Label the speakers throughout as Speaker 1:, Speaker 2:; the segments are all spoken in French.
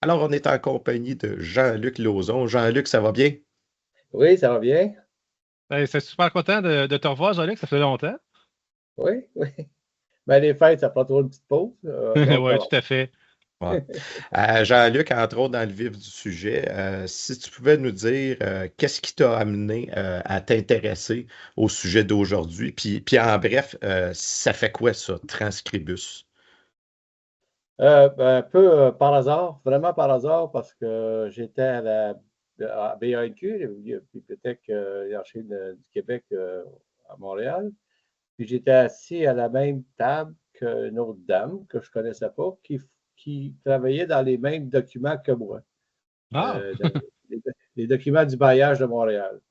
Speaker 1: Alors, on est en compagnie de Jean-Luc Lauzon. Jean-Luc, ça va bien?
Speaker 2: Oui, ça va bien.
Speaker 3: Ben, c'est super content de te revoir, Jean-Luc, ça fait longtemps.
Speaker 2: Oui, oui. Ben, les fêtes, ça prend toujours une petite pause. Donc,
Speaker 3: Oui,
Speaker 2: comment?
Speaker 3: tout à fait.
Speaker 1: Ouais. Jean-Luc, entre autres, dans le vif du sujet, si tu pouvais nous dire qu'est-ce qui t'a amené à t'intéresser au sujet d'aujourd'hui, puis en bref, ça fait quoi ça, Transcribus?
Speaker 2: Ben, un peu par hasard, vraiment par hasard, parce que j'étais à BANQ, la Bibliothèque hiérarchique du Québec à Montréal. Puis j'étais assis à la même table qu'une autre dame que je ne connaissais pas, qui travaillait dans les mêmes documents que moi,
Speaker 3: Ah,
Speaker 2: les, les documents du bailliage de Montréal.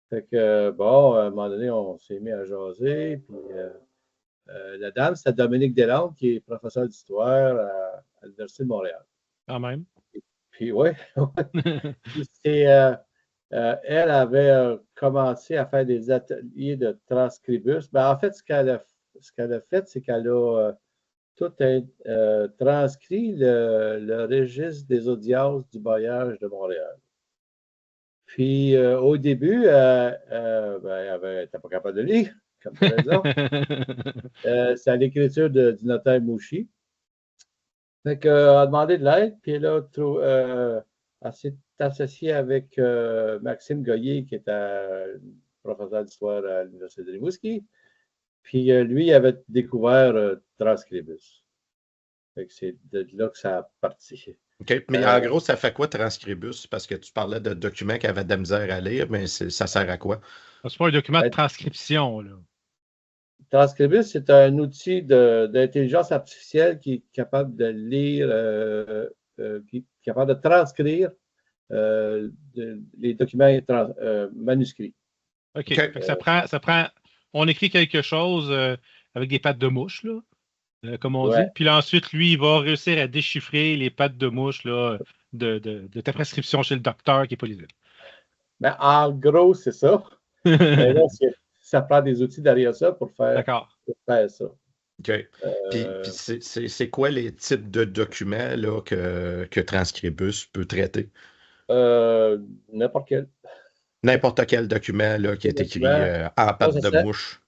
Speaker 2: Fait que, bon, à un moment donné, on s'est mis à jaser. Puis la dame, c'est Dominique Deslandes, qui est professeur d'histoire à l'Université de Montréal.
Speaker 3: quand même.
Speaker 2: Puis, oui, elle avait commencé à faire des ateliers de transcribus. Ben, en fait, ce qu'elle a fait, c'est qu'elle a tout transcrit le registre des audiences du bailliage de Montréal. Puis, au début, elle n'était pas capable de lire, comme de raison. C'est à l'écriture du notaire Mouchi. Fait qu'elle a demandé de l'aide, puis elle s'est associée avec Maxime Goyer, qui était professeur d'histoire à l'Université de Rimouski. Puis lui, il avait découvert Transcribus. Fait que c'est de là que ça a parti.
Speaker 1: OK. Mais en
Speaker 2: Euh,
Speaker 1: gros, ça fait quoi, Transcribus? Parce que tu parlais de documents qui avaient de la misère à lire, mais ça sert à quoi?
Speaker 3: C'est pas un document de
Speaker 2: ben,
Speaker 3: transcription, là.
Speaker 2: Transcribus, c'est un outil d'intelligence artificielle qui est capable de lire, qui est capable de transcrire les documents manuscrits.
Speaker 3: OK.
Speaker 1: OK.
Speaker 3: Fait que ça prend. On écrit quelque chose avec des pattes de mouche, là, comme on dit.
Speaker 2: Ouais.
Speaker 3: Puis là, ensuite, lui, il va réussir à déchiffrer les pattes de mouche là, de ta prescription chez le docteur qui n'est pas lisible.
Speaker 2: Mais en gros, c'est ça. Mais là, ça prend des outils derrière ça
Speaker 3: D'accord.
Speaker 2: pour faire ça.
Speaker 1: OK. Puis
Speaker 2: Euh,
Speaker 1: c'est quoi les types de documents là, que Transcribus peut traiter?
Speaker 2: euh, N'importe quel
Speaker 1: N'importe quel document là, qui est écrit
Speaker 2: document.
Speaker 1: en
Speaker 2: Ça,
Speaker 1: pâte de
Speaker 2: ça,
Speaker 1: mouche.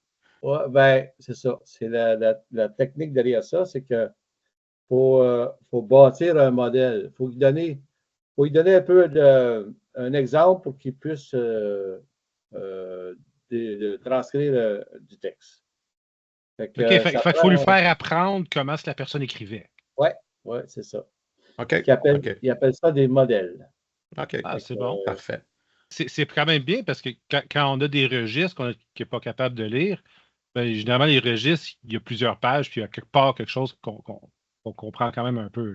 Speaker 2: ouais, ben, c'est ça. C'est la technique derrière ça, c'est que faut bâtir un modèle. Faut lui donner un peu un exemple pour qu'il puisse euh, de transcrire du texte. Fait
Speaker 3: OK.
Speaker 2: que
Speaker 3: Fait
Speaker 2: ça
Speaker 3: qu'il faut lui
Speaker 2: prend.
Speaker 3: faire apprendre comment la personne écrivait.
Speaker 2: Ouais, ouais, c'est ça.
Speaker 1: OK. OK.
Speaker 2: Il appelle ça des modèles.
Speaker 1: OK.
Speaker 3: Ah,
Speaker 2: Fait
Speaker 3: c'est
Speaker 2: que,
Speaker 3: bon.
Speaker 1: Parfait.
Speaker 3: C'est quand même bien parce que quand on a des registres qu'on n'est pas capable de lire, ben, généralement, les registres, il y a plusieurs pages, puis il y a quelque part quelque chose qu'on comprend quand même un peu,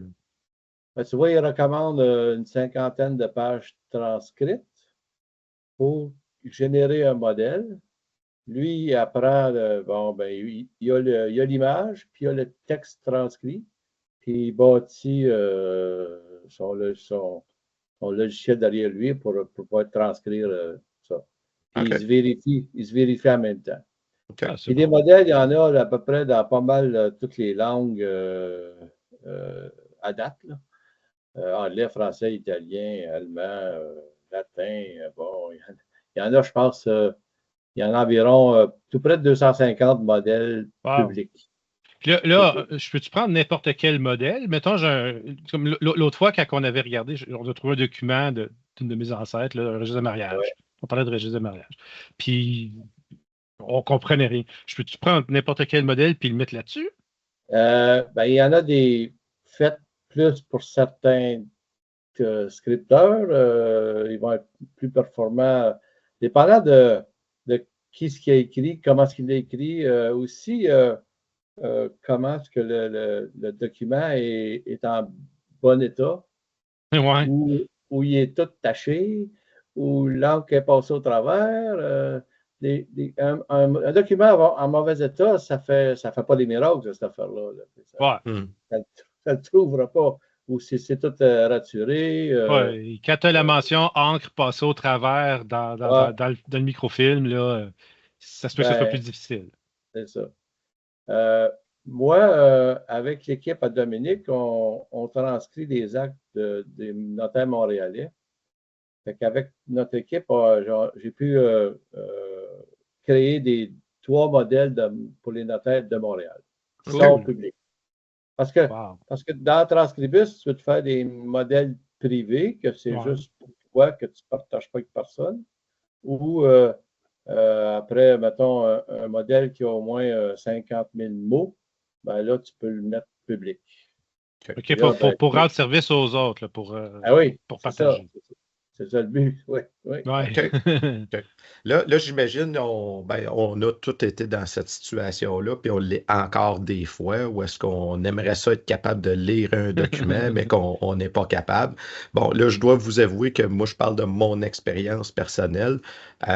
Speaker 3: là.
Speaker 2: tu vois, il recommande une cinquantaine de pages transcrites pour générer un modèle. Lui, il apprend, bon, ben, il y a l'image, puis il y a le texte transcrit, puis il bâtit son logiciel derrière lui pour pouvoir transcrire ça. Puis
Speaker 1: OK.
Speaker 2: il se vérifie en même temps.
Speaker 3: Ah,
Speaker 1: OK.
Speaker 3: c'est
Speaker 2: Puis des
Speaker 3: bon.
Speaker 2: modèles, il y en a là, à peu près dans pas mal toutes les langues à date, là. Anglais, français, italien, allemand, latin. Bon, il y en a, je pense, il y en a environ tout près de 250 modèles
Speaker 3: Wow.
Speaker 2: publics.
Speaker 3: Puis là, je peux-tu prendre n'importe quel modèle? Mettons, comme l'autre fois, quand on avait regardé, on a trouvé un document d'une de mes ancêtres, là, un registre de mariage.
Speaker 2: Ouais.
Speaker 3: On parlait de registre de mariage. Puis, on comprenait rien. Je peux-tu prendre n'importe quel modèle puis le mettre là-dessus?
Speaker 2: Ben, il y en a des faits plus pour certains scripteurs. Ils vont être plus performants, dépendant de qui ce qui a écrit, comment est-ce qu'il a écrit, aussi comment est-ce que le document est en bon état,
Speaker 3: Ouais.
Speaker 2: où il est tout taché, où l'encre est passée au travers. Un document en mauvais état, ça fait pas des miracles, cette affaire-là. Là.
Speaker 3: Ouais.
Speaker 1: Hmm.
Speaker 2: Ça ne trouvera pas. Ou si c'est tout raturé.
Speaker 3: Ouais. Et quand tu as la mention encre passée au travers
Speaker 2: Ah,
Speaker 3: dans le microfilm, là, ça se peut que ce soit plus
Speaker 2: ben,
Speaker 3: difficile.
Speaker 2: c'est ça. Euh, Moi, avec l'équipe à Dominique, on transcrit les actes des notaires montréalais. Fait qu'avec notre équipe, j'ai pu créer 3 modèles pour les notaires de Montréal qui sont
Speaker 3: Cool.
Speaker 2: publics. Parce que,
Speaker 3: Wow.
Speaker 2: parce que dans Transcribus, tu peux te faire des modèles privés, que c'est
Speaker 3: Ouais.
Speaker 2: juste pour toi, que tu ne partages pas avec personne. Ou après, mettons, un modèle qui a au moins 50 000 mots, ben là, tu peux le mettre public.
Speaker 3: OK,
Speaker 2: Et là, ben,
Speaker 3: pour rendre service aux autres, là, pour
Speaker 2: ah oui,
Speaker 3: pour
Speaker 2: c'est ça.
Speaker 3: partager.
Speaker 2: C'est ça le but. Oui, oui.
Speaker 3: Ouais.
Speaker 1: OK. OK. Là, j'imagine, on a tous été dans cette situation-là, puis on l'est encore des fois, où est-ce qu'on aimerait ça être capable de lire un document, mais qu'on n'est pas capable. Bon, là, je dois vous avouer que moi, je parle de mon expérience personnelle.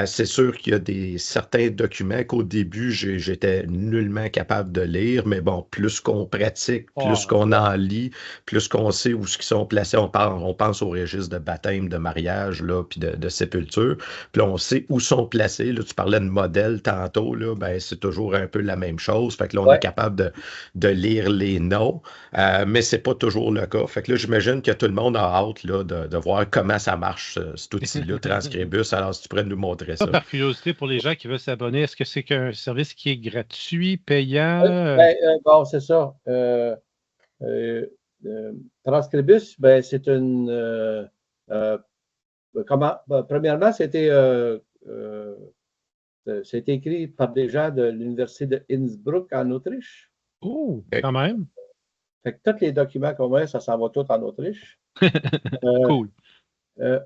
Speaker 1: C'est sûr qu'il y a certains documents qu'au début, j'étais nullement capable de lire, mais bon, plus qu'on pratique, plus
Speaker 3: Ouais.
Speaker 1: qu'on en lit, plus qu'on sait où ils sont placés, on pense au registre de baptême, de mariage, là, puis de sépulture. Puis là, on sait où sont placés. Là, tu parlais de modèle tantôt, là, ben, c'est toujours un peu la même chose. Fait que là, on est
Speaker 2: Ouais.
Speaker 1: capable de lire les noms, mais c'est pas toujours le cas. Fait que là, j'imagine que tout le monde a hâte là, de voir comment ça marche, cet outil-là, Transcribus. Alors, si tu pourrais nous montrer
Speaker 3: Ça,
Speaker 1: ça.
Speaker 3: par curiosité, pour les gens qui veulent s'abonner, est-ce que c'est un service qui est gratuit, payant?
Speaker 2: Ben, bon, c'est ça. Euh, Transcribus, ben, c'est une. Premièrement, c'était écrit par des gens de l'Université de Innsbruck en Autriche.
Speaker 3: Oh,
Speaker 1: OK.
Speaker 3: quand même.
Speaker 2: Fait que tous les documents qu'on met, ça s'en va tout en Autriche. Euh,
Speaker 3: Cool.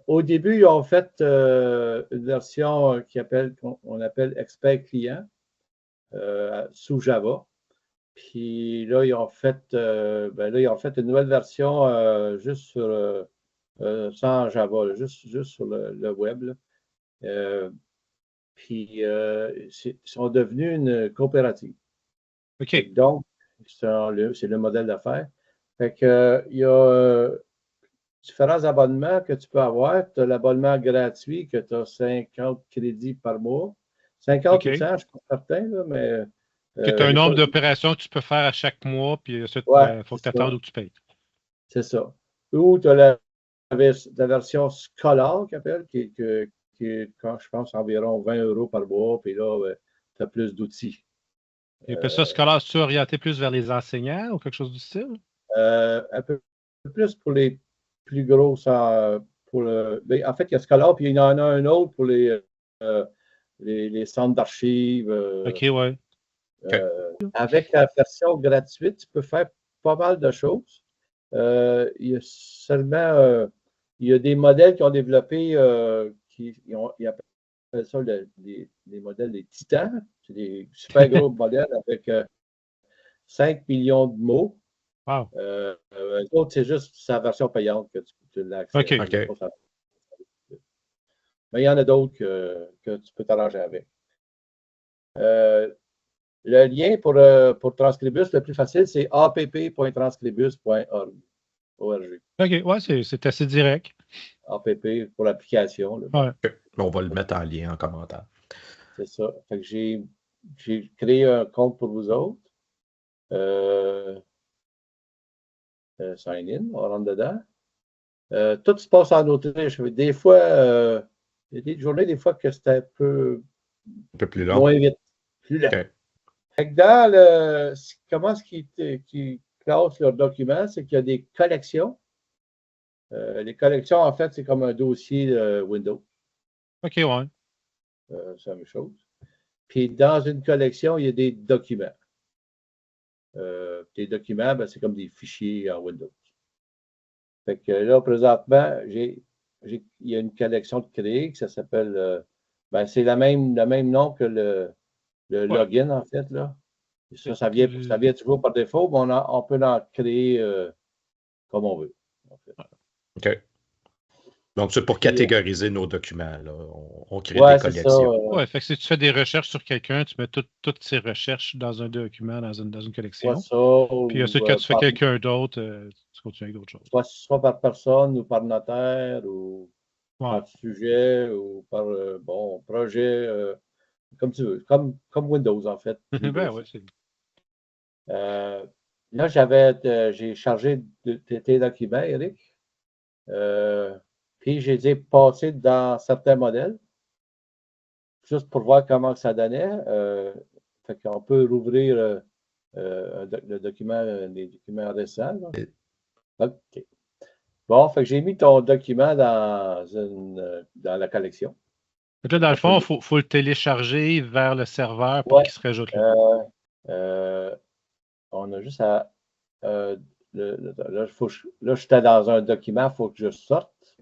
Speaker 2: Au début, ils ont fait une version qu'on appelle Expert Client sous Java. Puis là, ils ont fait une nouvelle version juste sans Java, là, juste sur le web. Là. Puis ils sont devenus une coopérative. Fait que
Speaker 3: OK.
Speaker 2: donc, c'est le modèle d'affaires. Fait que il y a différents abonnements que tu peux avoir. Tu as l'abonnement gratuit que tu as 50 crédits par mois. 50 ou
Speaker 3: OK.
Speaker 2: 100, je ne suis pas certain, là, mais
Speaker 3: Que tu as un
Speaker 2: il y a
Speaker 3: nombre
Speaker 2: pas.
Speaker 3: d'opérations que tu peux faire à chaque mois, puis ensuite,
Speaker 2: Ouais,
Speaker 3: il faut que tu
Speaker 2: c'est ça.
Speaker 3: attendes ou que tu payes.
Speaker 2: C'est ça. Ou tu as la version scolaire qui appelle, qui est, quand je pense, environ 20 € par mois, puis là, tu as plus d'outils.
Speaker 3: Et puis ça, scolaire, c'est orienté plus vers les enseignants ou quelque chose du style?
Speaker 2: Un peu plus pour les plus grosses. Ben, en fait, il y a scolaire, puis il y en a un autre pour les centres d'archives.
Speaker 3: OK, ouais.
Speaker 1: OK.
Speaker 2: Avec la version gratuite, tu peux faire pas mal de choses. Il y a seulement il y a des modèles qui ont développé ils appellent ça les modèles des titans. C'est des super gros modèles avec 5 millions de mots.
Speaker 3: Wow.
Speaker 2: L'autre, c'est juste sa version payante que tu l'as accès.
Speaker 3: OK.
Speaker 1: OK.
Speaker 2: Mais il y en a d'autres que tu peux t'arranger avec. Le lien pour Transcribus, le plus facile, c'est app.transcribus.org.
Speaker 3: OK, ouais, c'est assez direct.
Speaker 2: APP pour l'application.
Speaker 3: Ouais.
Speaker 1: OK. On va le mettre en lien en commentaire.
Speaker 2: C'est ça. Fait que j'ai créé un compte pour vous autres. Sign in, on rentre dedans. Tout se passe en Autriche. Des fois, il y a des journées, des fois, que c'était un peu
Speaker 1: Un peu plus long.
Speaker 2: moins vite, plus lent.
Speaker 1: OK.
Speaker 2: Fait que comment est-ce qu'ils classent leurs documents, c'est qu'il y a des collections. Les collections, en fait, c'est comme un dossier Windows.
Speaker 3: OK, ouais.
Speaker 2: C'est la même chose. Puis dans une collection, il y a des documents. Les documents, ben, c'est comme des fichiers en Windows. Fait que là, présentement, il y a une collection de créer qui ça s'appelle, c'est le même nom que le
Speaker 3: Ouais.
Speaker 2: login, en fait, là. Et ça vient toujours par défaut, mais on peut en créer comme on veut, en fait.
Speaker 1: OK. Donc, c'est pour catégoriser nos documents. Là. On crée
Speaker 2: Ouais,
Speaker 1: des
Speaker 2: c'est ça.
Speaker 1: collections.
Speaker 3: Ouais, fait que si tu fais des recherches sur quelqu'un, tu mets toutes ces recherches dans un document, dans une collection.
Speaker 2: Soit ça,
Speaker 3: Puis ensuite, quand tu fais quelqu'un d'autre, tu continues avec d'autres choses.
Speaker 2: soit par personne ou par notaire ou
Speaker 3: Ouais.
Speaker 2: par sujet ou par projet, comme tu veux. Comme Windows, en fait.
Speaker 3: Ben ouais, c'est
Speaker 2: Là, j'ai chargé tes documents, Eric. Puis, je les ai passés dans certains modèles, juste pour voir comment ça donnait. Fait qu'on peut rouvrir les documents récents. Là. OK. Bon, fait que j'ai mis ton document dans la collection.
Speaker 3: Donc là, dans le fond, il faut le télécharger vers le serveur pour
Speaker 2: Ouais.
Speaker 3: qu'il se rajoute là.
Speaker 2: On a juste à. Là, j'étais dans un document, il faut que je sorte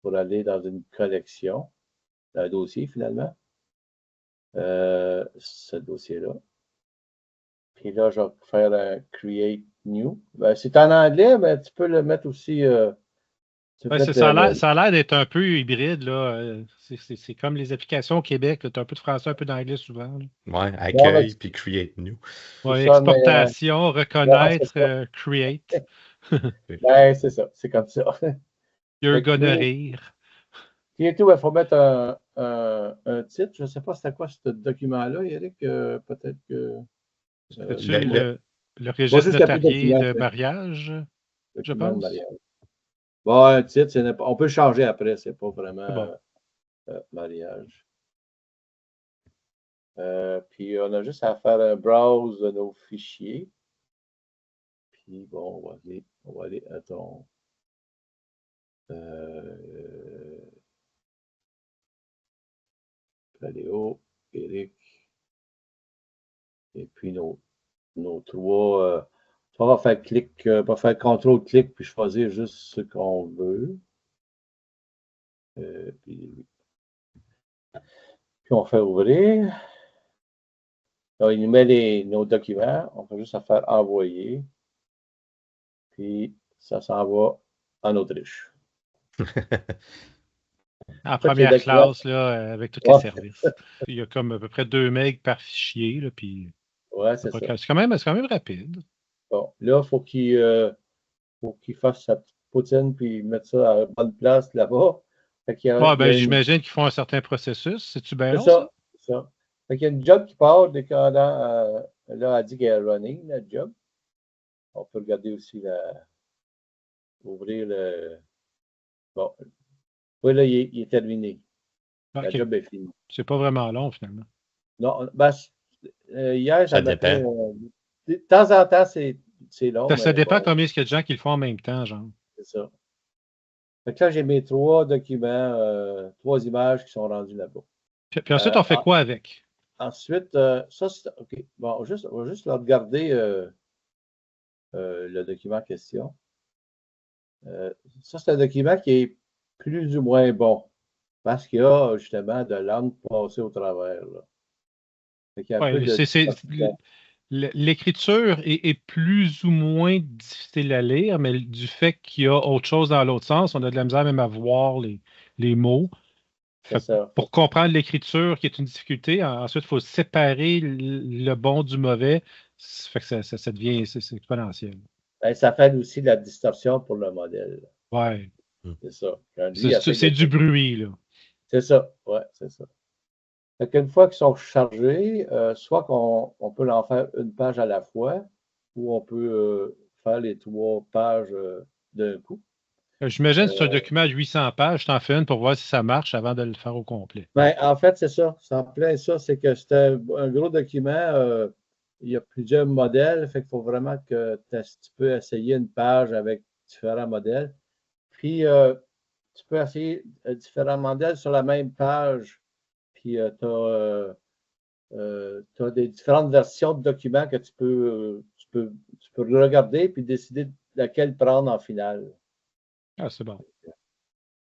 Speaker 2: pour aller dans une collection, un dossier finalement. Ce dossier-là. Puis là, je vais faire un Create New. Ben, c'est en anglais, mais tu peux le mettre aussi.
Speaker 3: Ça a l'air d'être un peu hybride. Là. C'est comme les applications au Québec. Tu as un peu de français, un peu d'anglais souvent.
Speaker 1: Oui, accueil puis Create New.
Speaker 3: Oui, exportation, reconnaître, Create.
Speaker 2: Ben, c'est ça, c'est comme ça.
Speaker 3: You're gonna rire.
Speaker 2: Puis tout, il faut mettre un titre. Je ne sais pas c'était quoi ce document-là, Eric. Peut-être que.
Speaker 3: Le registre notarié de mariage, je pense.
Speaker 2: Bon, un titre, on peut le changer après, c'est pas vraiment mariage. Puis on a juste à faire un browse de nos fichiers. Puis bon, on va aller à ton. Paléo, Eric. Et puis nos trois. On va faire faire CTRL-clic, puis choisir juste ce qu'on veut. Puis on fait ouvrir. Donc, il nous met nos documents. On fait juste à faire envoyer. Puis ça s'en va en Autriche.
Speaker 3: En première classe, là, avec tous les services. Il y a comme à peu près 2 MB par fichier. Là, puis
Speaker 2: ouais, c'est ça.
Speaker 3: C'est quand même rapide.
Speaker 2: Bon, là, il faut qu'il fasse sa petite poutine puis mettre ça à la bonne place là-bas.
Speaker 3: J'imagine qu'ils font un certain processus. C'est-tu bien long, ça?
Speaker 2: C'est ça. Fait qu'il y a une job qui part dès qu'on là, elle dit qu'elle est running, la job. On peut regarder aussi ouvrir le. Bon. Oui, là, il est terminé.
Speaker 3: Okay.
Speaker 2: La job est finie.
Speaker 3: C'est pas vraiment long, finalement.
Speaker 2: Non, ben, hier,
Speaker 1: ça dépend.
Speaker 2: De temps en temps, c'est long.
Speaker 3: Ça dépend combien il y a de gens qui le font en même temps, genre.
Speaker 2: C'est ça. Fait que là, j'ai mes 3 documents, 3 images qui sont rendues là-bas.
Speaker 3: Puis ensuite, on fait quoi avec?
Speaker 2: Ensuite, ça, c'est. OK. Bon, on va juste regarder le document en question. Ça, c'est un document qui est plus ou moins bon parce qu'il y a justement de l'encre passée au travers.
Speaker 3: L'écriture est plus ou moins difficile à lire, mais du fait qu'il y a autre chose dans l'autre sens, on a de la misère même à voir les mots. Pour comprendre l'écriture, qui est une difficulté, ensuite, il faut séparer le bon du mauvais. Ça fait que ça devient c'est exponentiel.
Speaker 2: Ben, ça fait aussi de la distorsion pour le modèle.
Speaker 3: Oui.
Speaker 2: C'est ça.
Speaker 3: C'est du bruit, là.
Speaker 2: C'est ça. Oui, c'est ça. Fait qu'une fois qu'ils sont chargés, soit qu'on peut en faire une page à la fois, ou on peut faire les 3 pages d'un coup.
Speaker 3: J'imagine que c'est un document de 800 pages. Je t'en fais une pour voir si ça marche avant de le faire au complet.
Speaker 2: Ben, en fait, c'est ça. C'est en plein ça. C'est que c'est un gros document. Il y a plusieurs modèles. Fait qu'il faut vraiment que tu peux essayer une page avec différents modèles. Puis, tu peux essayer différents modèles sur la même page. Puis, tu as des différentes versions de documents que tu peux regarder puis décider laquelle prendre en finale.
Speaker 3: Ah, c'est bon.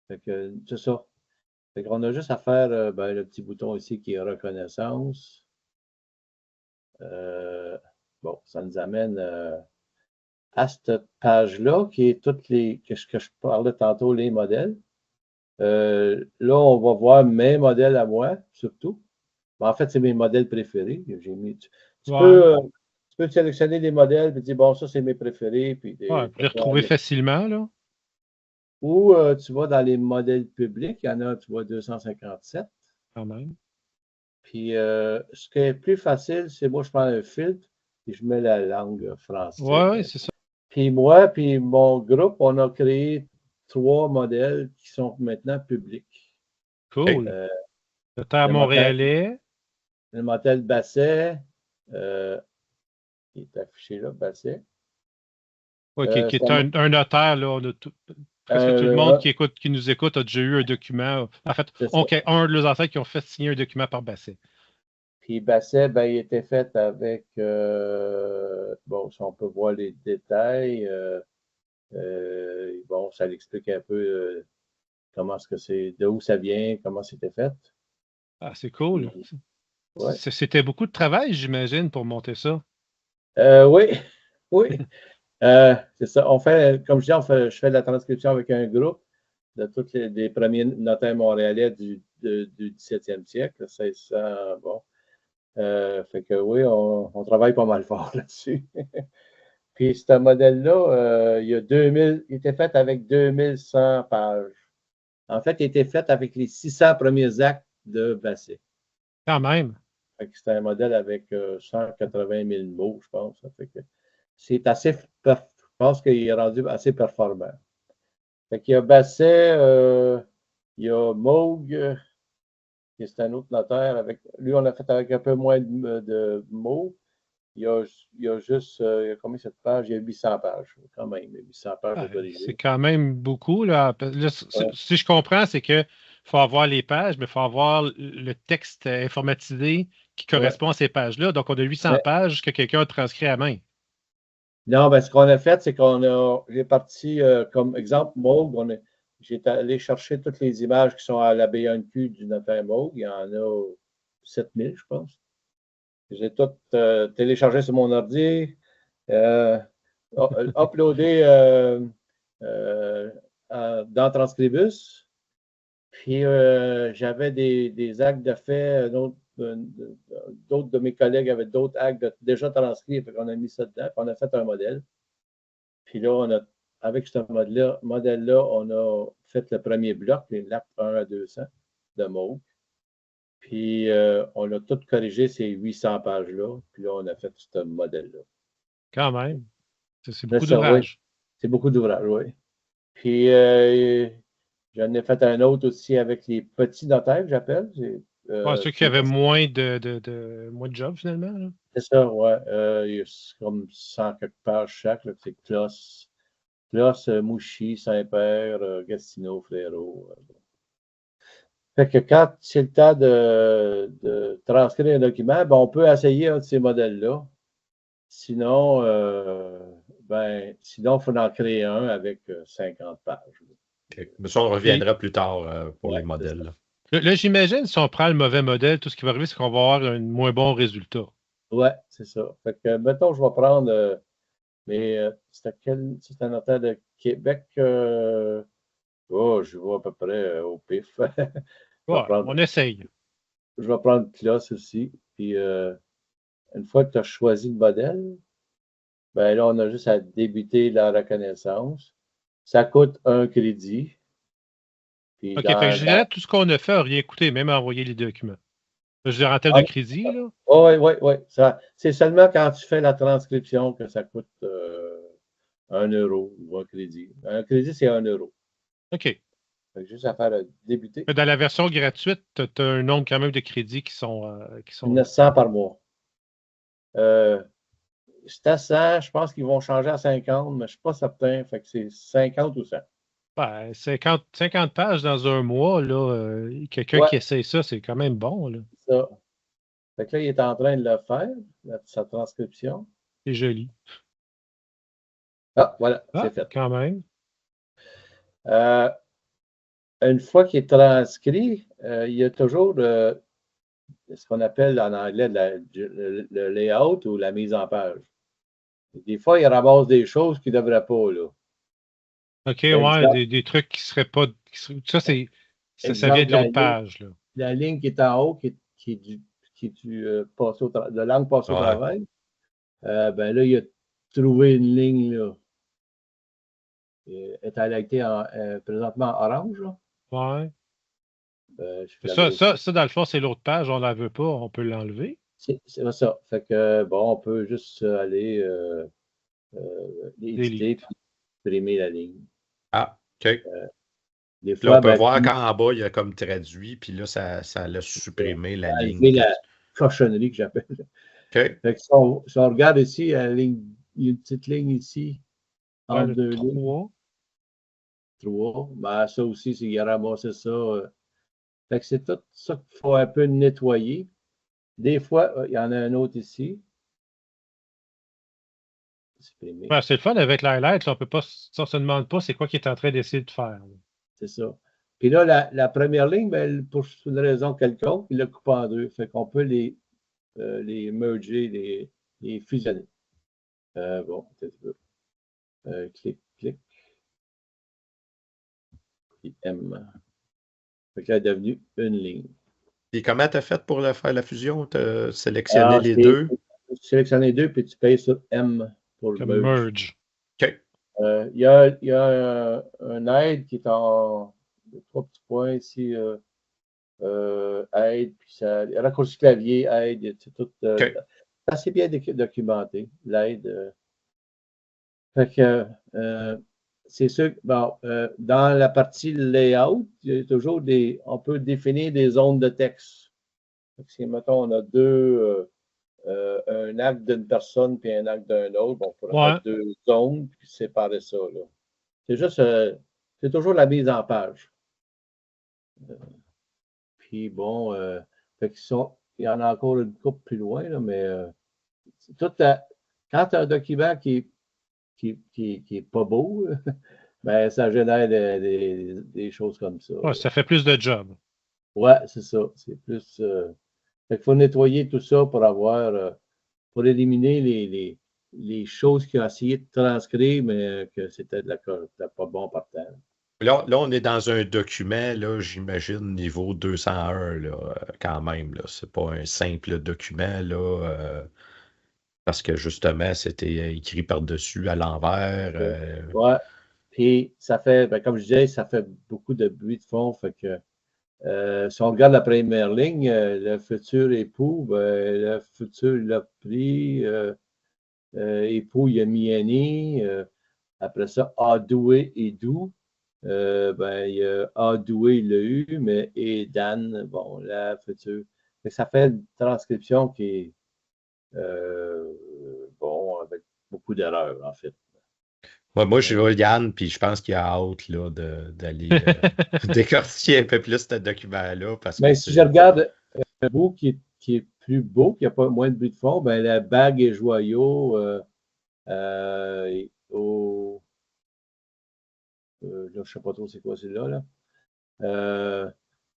Speaker 2: Fait que c'est ça. Fait qu'on a juste à faire le petit bouton ici qui est reconnaissance. Bon, ça nous amène à cette page-là qui est toutes que je parlais tantôt, les modèles. Là, on va voir mes modèles à moi, surtout. En fait, c'est mes modèles préférés. Tu peux sélectionner des modèles et dire, bon, ça, c'est mes préférés. Puis
Speaker 3: pour les retrouver facilement, là.
Speaker 2: Ou tu vas dans les modèles publics. Il y en a, tu vois, 257.
Speaker 3: Quand même.
Speaker 2: Puis, ce qui est plus facile, c'est moi, je prends un filtre. puis je mets la langue française.
Speaker 3: Ouais, c'est ça.
Speaker 2: Puis moi, puis mon groupe, on a créé 3 modèles qui sont maintenant publics.
Speaker 3: Cool. Notaire montréalais.
Speaker 2: Le modèle Basset, il est affiché là, Basset.
Speaker 3: Oui, qui est un notaire, là. Presque tout le monde qui nous écoute a déjà eu un document. En fait, un de leurs ancêtres qui ont fait signer un document par Basset.
Speaker 2: Puis Basset, ben, il était fait avec, bon, si on peut voir les détails, bon, ça l'explique un peu comment est-ce que c'est, de où ça vient, comment c'était fait.
Speaker 3: Ah, c'est cool.
Speaker 2: Ouais.
Speaker 3: C'était beaucoup de travail, j'imagine, pour monter ça.
Speaker 2: Oui, oui. C'est ça. On fait, comme je dis, je fais de la transcription avec un groupe de tous les premiers notaires montréalais du 17e siècle, 1600, bon. Fait que oui, on travaille pas mal fort là-dessus. Puis ce modèle-là, il était fait avec 2100 pages. En fait, il était fait avec les 600 premiers actes de Basset.
Speaker 3: Quand même.
Speaker 2: C'est un modèle avec 180 000 mots, je pense. C'est assez, je pense qu'il est rendu assez performant. Fait qu'il y a Basset, il y a Moog, qui est un autre notaire. Lui, on a fait avec un peu moins de mots. Il y a juste, combien cette page? Il y a 800 pages, quand même. 800 pages de corriger.
Speaker 3: C'est quand même beaucoup. Là. Si je comprends, c'est qu'il faut avoir les pages, mais il faut avoir le texte informatisé qui correspond à ces pages-là. Donc, on a 800 pages que quelqu'un a transcrit à main.
Speaker 2: Non, ben, ce qu'on a fait, c'est j'ai parti, comme exemple, Moog, j'ai allé chercher toutes les images qui sont à la BNQ du notaire Moog. Il y en a 7000, je pense. J'ai tout téléchargé sur mon ordi, uploadé dans Transcribus. Puis j'avais des actes de fait, d'autres de mes collègues avaient d'autres actes déjà transcrits, fait qu'on a mis ça dedans, puis on a fait un modèle. Puis là, avec ce modèle-là, on a fait le premier bloc, les l'acte 1 à 200 de Moog. Puis on a tout corrigé ces 800 pages-là, puis là, on a fait ce modèle-là.
Speaker 3: Quand même. C'est beaucoup d'ouvrages.
Speaker 2: Oui. C'est beaucoup d'ouvrages, oui. Puis j'en ai fait un autre aussi avec les petits notaires, que j'appelle.
Speaker 3: Ceux qui avaient moins de job, finalement. Là.
Speaker 2: C'est ça, oui. Il y a comme 100 quelques pages chaque. C'est Closse, Mouchy, Saint-Père, Gastino, Fléau. Fait que quand c'est le temps de transcrire un document, ben, on peut essayer un de ces modèles-là. Sinon, il faut en créer un avec 50 pages.
Speaker 1: Okay. Mais ça, on reviendra plus tard pour les modèles.
Speaker 3: Là, j'imagine, si on prend le mauvais modèle, tout ce qui va arriver, c'est qu'on va avoir un moins bon résultat.
Speaker 2: Oui, c'est ça. Fait que, mettons, je vais prendre, c'est un notaire de Québec. Je vois à peu près au pif.
Speaker 3: On essaye.
Speaker 2: Je vais prendre Closs aussi. Puis, une fois que tu as choisi le modèle, ben là, on a juste à débuter la reconnaissance. Ça coûte 1 crédit. Puis
Speaker 3: OK, fait que je dirais tout ce qu'on a fait n'a rien coûté, même envoyer les documents. Je dirais en termes de crédit, là.
Speaker 2: Oui. C'est seulement quand tu fais la transcription que ça coûte 1 euro ou un crédit. Un crédit, c'est 1 euro.
Speaker 3: OK.
Speaker 2: Fait juste à faire débuter.
Speaker 3: Mais dans la version gratuite, tu as un nombre quand même de crédits qui sont
Speaker 2: 900 par mois. C'est à 100, je pense qu'ils vont changer à 50, mais je ne suis pas certain. Fait que c'est 50 ou 100.
Speaker 3: 50 pages dans un mois, là, quelqu'un qui essaie ça, c'est quand même bon. Là.
Speaker 2: C'est ça. Fait que là, il est en train de le faire, sa transcription.
Speaker 3: C'est joli.
Speaker 2: Ah, voilà, c'est fait.
Speaker 3: Quand même.
Speaker 2: Une fois qu'il est transcrit, il y a toujours ce qu'on appelle en anglais le layout ou la mise en page. Des fois, il ramasse des choses qu'il ne devrait pas, là.
Speaker 3: OK, ouais, des trucs qui ne seraient pas. Ça vient de l'autre page. Là.
Speaker 2: La ligne qui est en haut, qui est de langue passée au travail, ben là, il a trouvé une ligne, là. Est highlightée présentement en orange, là.
Speaker 3: Ouais. Ça, dans le fond, c'est l'autre page, on ne la veut pas, on peut l'enlever.
Speaker 2: C'est ça. Fait que, bon, on peut juste aller éditer et imprimer la ligne.
Speaker 1: Ah, OK.
Speaker 2: Des
Speaker 1: Là, on
Speaker 2: fois,
Speaker 1: peut voir qu'en bas, il y a comme traduit, puis là, ça l'a supprimé la ligne.
Speaker 2: enlever la cochonnerie que j'appelle.
Speaker 1: OK.
Speaker 2: Fait que si on regarde ici, il y a une petite ligne ici, entre deux lignes. 3. Ben, ça aussi, il a ramassé ça. Fait que c'est tout ça qu'il faut un peu nettoyer. Des fois, il y en a un autre ici.
Speaker 3: Ouais, c'est le fun avec l'highlight. On ne se demande pas c'est quoi qu'il est en train d'essayer de faire.
Speaker 2: C'est ça. Puis là, la première ligne, ben, pour une raison quelconque, il l'a coupé en deux. Fait qu'on peut les merger, les fusionner. Bon, peut-être un peu. Clic, clic. Puis M. Fait que là, elle est devenue une ligne.
Speaker 1: Et comment tu as fait pour faire la fusion? Tu as sélectionné les deux?
Speaker 2: Tu sélectionnes les deux, puis tu payes sur M pour le
Speaker 3: merge.
Speaker 1: OK.
Speaker 2: Il y a un aide qui est en 3 petits points ici. Aide, puis ça, raccourci clavier, aide, c'est tout assez bien documenté, l'aide. Fait que c'est sûr que dans la partie layout, il y a toujours on peut définir des zones de texte. Si, mettons, on a un acte d'une personne puis un acte d'un autre, on pourrait mettre deux zones puis séparer ça. C'est juste, c'est toujours la mise en page. Puis bon, fait il y en a encore une coupe plus loin, là, mais quand tu as un document qui est pas beau, ben, ça génère des choses comme ça.
Speaker 3: Ouais, ça fait plus de job.
Speaker 2: Ouais, c'est ça. C'est plus. Fait qu'il faut nettoyer tout ça pour éliminer les choses qu'il a essayé de transcrire, mais que c'était pas bon par terre.
Speaker 1: Là, on est dans un document, là, j'imagine, niveau 201, là, quand même. Ce n'est pas un simple document, là, parce que justement, c'était écrit par-dessus à l'envers.
Speaker 2: Ouais. Puis ça fait, comme je disais, ça fait beaucoup de bruit de fond. Fait que si on regarde la première ligne, le futur époux, le futur il l'a pris, époux, il a mis Annie. Après ça, Adoué et Doux. Il y a Adoué, il l'a eu, mais et Dan, bon, la future. Ça fait une transcription qui est bon, avec beaucoup d'erreurs, en fait.
Speaker 1: Moi, je vois Yann, puis je pense qu'il a hâte d'aller décortiquer un peu plus ce document-là.
Speaker 2: Mais si je regarde un bout qui est plus beau, qui n'a pas moins de bruit de fond, ben, la bague et joyaux là, je ne sais pas trop c'est quoi celui-là.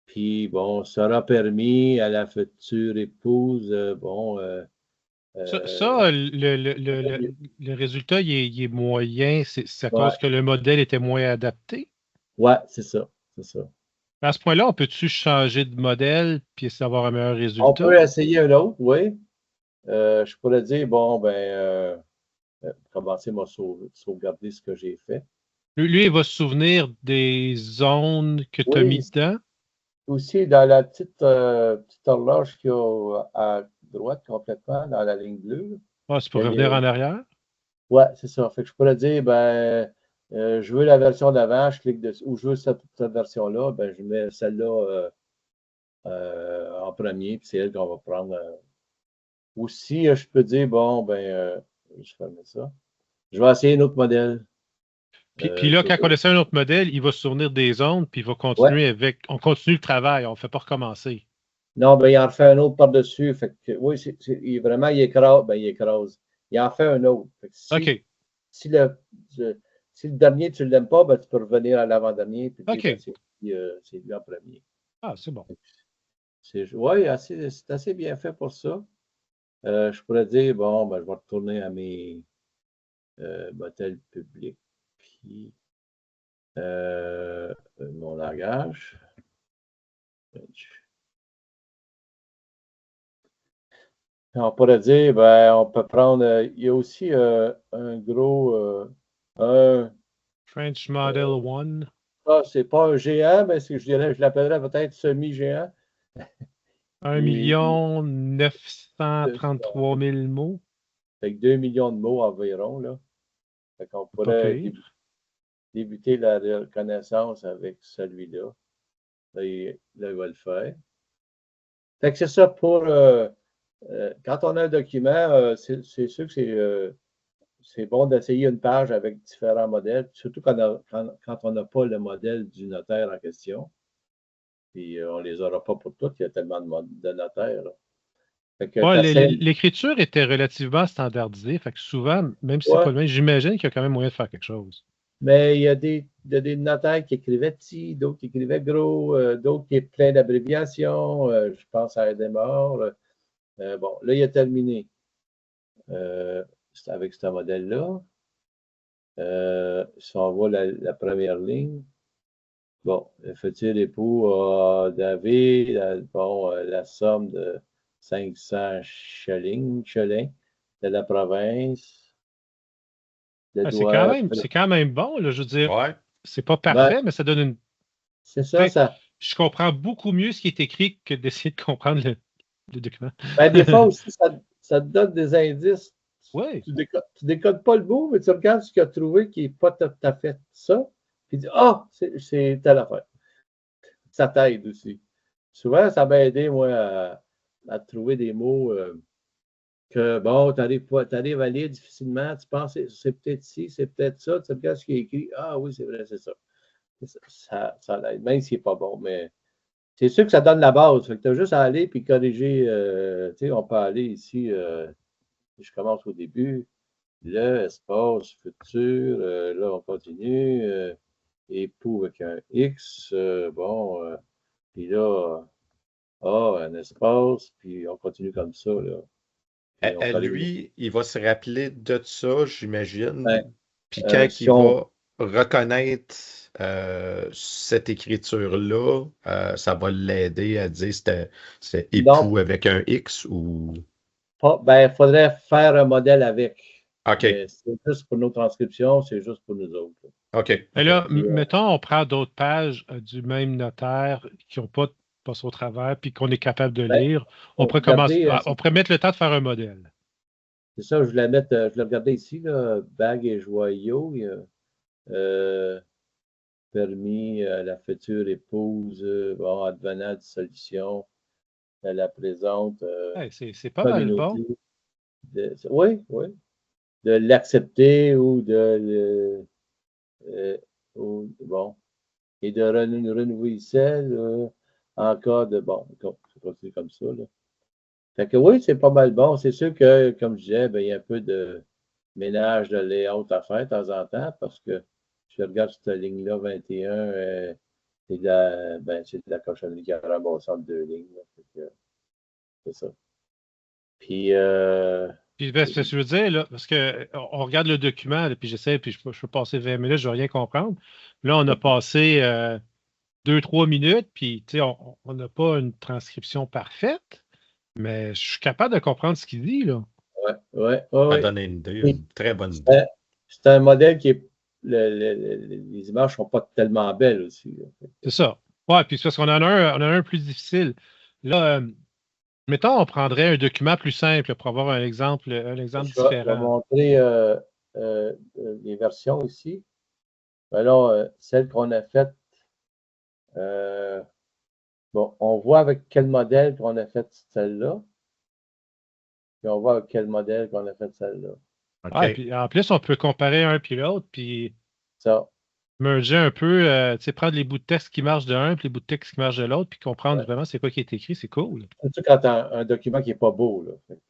Speaker 2: Puis bon, ça aura permis à la future épouse,
Speaker 3: le résultat, il est moyen. C'est à cause que le modèle était moins adapté?
Speaker 2: Ouais, c'est ça. C'est ça.
Speaker 3: À ce point-là, on peut-tu changer de modèle puis essayer d'avoir un meilleur résultat?
Speaker 2: On peut essayer un autre, oui. Je pourrais dire, bon, commencer à sauvegarder ce que j'ai fait.
Speaker 3: Lui, il va se souvenir des zones que tu as mis dedans?
Speaker 2: Aussi, dans la petite horloge qu'il y a à droite complètement, dans la ligne bleue.
Speaker 3: Ah, c'est pour revenir en arrière?
Speaker 2: Oui, c'est ça. Fait que je pourrais dire, je veux la version d'avant, je clique dessus, ou je veux cette version-là, je mets celle-là en premier, puis c'est elle qu'on va prendre. Aussi, je peux dire, bon, je ferme ça. Je vais essayer un autre modèle.
Speaker 3: Puis là, quand on essaie un autre modèle, il va se souvenir des zones, puis il va continuer avec. On continue le travail, on ne fait pas recommencer.
Speaker 2: Non, il en refait un autre par-dessus. Fait que oui, vraiment, il écrase. Il écrase. Il en fait un autre. Fait que si le dernier, tu ne l'aimes pas, tu peux revenir à l'avant-dernier. Puis c'est lui en premier.
Speaker 3: Ah, c'est bon.
Speaker 2: Oui, c'est assez bien fait pour ça. Je pourrais dire, bon, je vais retourner à mes modèles publics. Puis mon langage. On pourrait dire, on peut prendre, il y a aussi un gros,
Speaker 3: French Model 1.
Speaker 2: C'est pas un géant, mais je l'appellerais peut-être semi-géant.
Speaker 3: 1 933 000 mots.
Speaker 2: Fait que 2 millions de mots environ, là. Fait qu'on
Speaker 3: Pas
Speaker 2: pourrait
Speaker 3: pire.
Speaker 2: débuter la reconnaissance avec celui-là. Là, il va le faire. Fait que c'est ça pour... quand on a un document, c'est sûr que c'est bon d'essayer une page avec différents modèles, surtout quand on n'a pas le modèle du notaire en question. Puis on ne les aura pas pour toutes, il y a tellement de notaires. Là. Fait que
Speaker 3: Ouais, l'écriture était relativement standardisée. Fait que souvent, même si c'est pas le même, j'imagine qu'il y a quand même moyen de faire quelque chose.
Speaker 2: Mais il y a des notaires qui écrivaient petit, d'autres qui écrivaient gros, d'autres qui étaient plein d'abréviations. Je pense à Edemore. Bon, là, il a terminé avec ce modèle-là. Si on voit la première ligne, bon, le futur époux David, bon, la somme de 500 chelings de la province.
Speaker 3: C'est quand même bon, là, je veux dire.
Speaker 1: Ouais.
Speaker 3: C'est pas parfait, mais ça donne une.
Speaker 2: C'est ça.
Speaker 3: Je comprends beaucoup mieux ce qui est écrit que d'essayer de comprendre le document.
Speaker 2: Ben, des fois aussi, ça te donne des indices.
Speaker 3: Oui.
Speaker 2: Tu décodes pas le mot, mais tu regardes ce qu'il a trouvé qui n'est pas tout à fait ça. Puis tu dis, c'est telle affaire. Ça t'aide aussi. Souvent, ça m'a aidé, moi, à trouver des mots que, bon, tu arrives à lire difficilement, tu penses, c'est peut-être ci, c'est peut-être ça, tu regardes ce qui est écrit, ah oui, c'est vrai, c'est ça. Ça l'aide, même s'il n'est pas bon, mais c'est sûr que ça donne la base. Fait que tu as juste à aller puis corriger, tu sais, on peut aller ici, je commence au début, le espace futur, là, on continue, époux avec un X, bon, puis là, un espace, puis on continue comme ça, là.
Speaker 1: Lui, il va se rappeler de ça, j'imagine.
Speaker 2: Ouais.
Speaker 1: Puis quand il va reconnaître cette écriture-là, ça va l'aider à dire c'était époux avec un X ou.
Speaker 2: Ben, il faudrait faire un modèle avec.
Speaker 1: OK.
Speaker 2: C'est juste pour nos transcriptions, c'est juste pour nous autres.
Speaker 1: OK.
Speaker 3: Et là, mettons, on prend d'autres pages du même notaire qui n'ont pas passé au travers puis qu'on est capable de lire. On pourrait mettre le temps de faire un modèle.
Speaker 2: C'est ça, je voulais regarder ici, là, bague et joyaux. Permis à la future épouse, bon, advenant de solution, elle la présente.
Speaker 3: C'est pas mal bon.
Speaker 2: Oui. De l'accepter ou de bon. Et de renouveler celle en cas de bon. C'est comme ça. Là. Fait que oui, c'est pas mal bon. C'est sûr que, comme je disais, ben, il y a un peu de ménage de layout à faire de temps en temps parce que je regarde cette ligne-là, 21, c'est de la cochonnerie qui a ramassé entre deux lignes. C'est ça. Puis
Speaker 3: ce que je veux dire, là, parce qu'on regarde le document, là, puis j'essaie, puis je peux passer 20 minutes, je ne vais rien comprendre. Là, on a passé 2-3 minutes, puis on n'a pas une transcription parfaite, mais je suis capable de comprendre ce qu'il dit, là.
Speaker 2: Ouais.
Speaker 1: Ça donne une idée, une très bonne idée.
Speaker 2: C'est un modèle qui est. Les images ne sont pas tellement belles aussi.
Speaker 3: C'est ça. Ouais, puis c'est parce qu'on en a un plus difficile. Là, mettons, on prendrait un document plus simple pour avoir un exemple différent.
Speaker 2: Je vais montrer les versions ici. Alors, celle qu'on a faite, bon, on voit avec quel modèle qu'on a fait celle-là. Puis on voit avec quel modèle qu'on a fait celle-là.
Speaker 3: Okay. Puis en plus, on peut comparer un puis l'autre, puis
Speaker 2: ça.
Speaker 3: Merger un peu, prendre les bouts de texte qui marchent de un, puis les bouts de texte qui marchent de l'autre, puis comprendre vraiment c'est quoi qui est écrit, c'est cool.
Speaker 2: Surtout quand tu as un document qui n'est pas beau.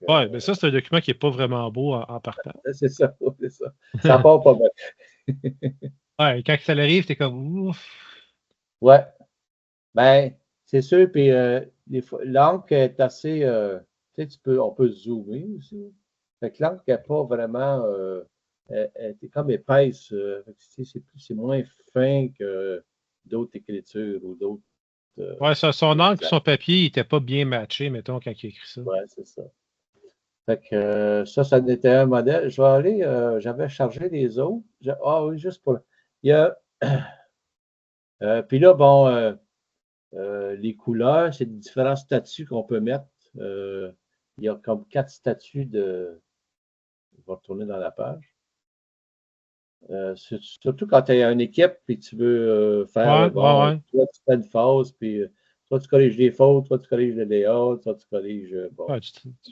Speaker 3: Oui, mais ça, c'est un document qui n'est pas vraiment beau en partant.
Speaker 2: C'est ça. Ça part pas mal.
Speaker 3: Ouais, quand ça arrive, t'es comme ouf.
Speaker 2: Ouais. Ben, c'est sûr, puis l'encre est assez. On peut zoomer aussi. Fait que l'encre n'est pas vraiment. Elle est comme épaisse. C'est moins fin que d'autres écritures ou d'autres.
Speaker 3: Ouais, son encre et son papier n'étaient pas bien matchés, mettons, quand il a écrit ça.
Speaker 2: Ouais, c'est ça. Fait que ça n'était un modèle. Je vais aller. J'avais chargé les autres. Oui, juste pour. Il y a. Puis là, bon. Les couleurs, c'est différents statuts qu'on peut mettre. Il y a comme 4 statuts de. Je vais retourner dans la page. Surtout quand tu as une équipe et tu veux faire toi, tu fais une phase, puis toi, tu corriges les fautes, toi, tu corriges le layout, toi, tu corriges.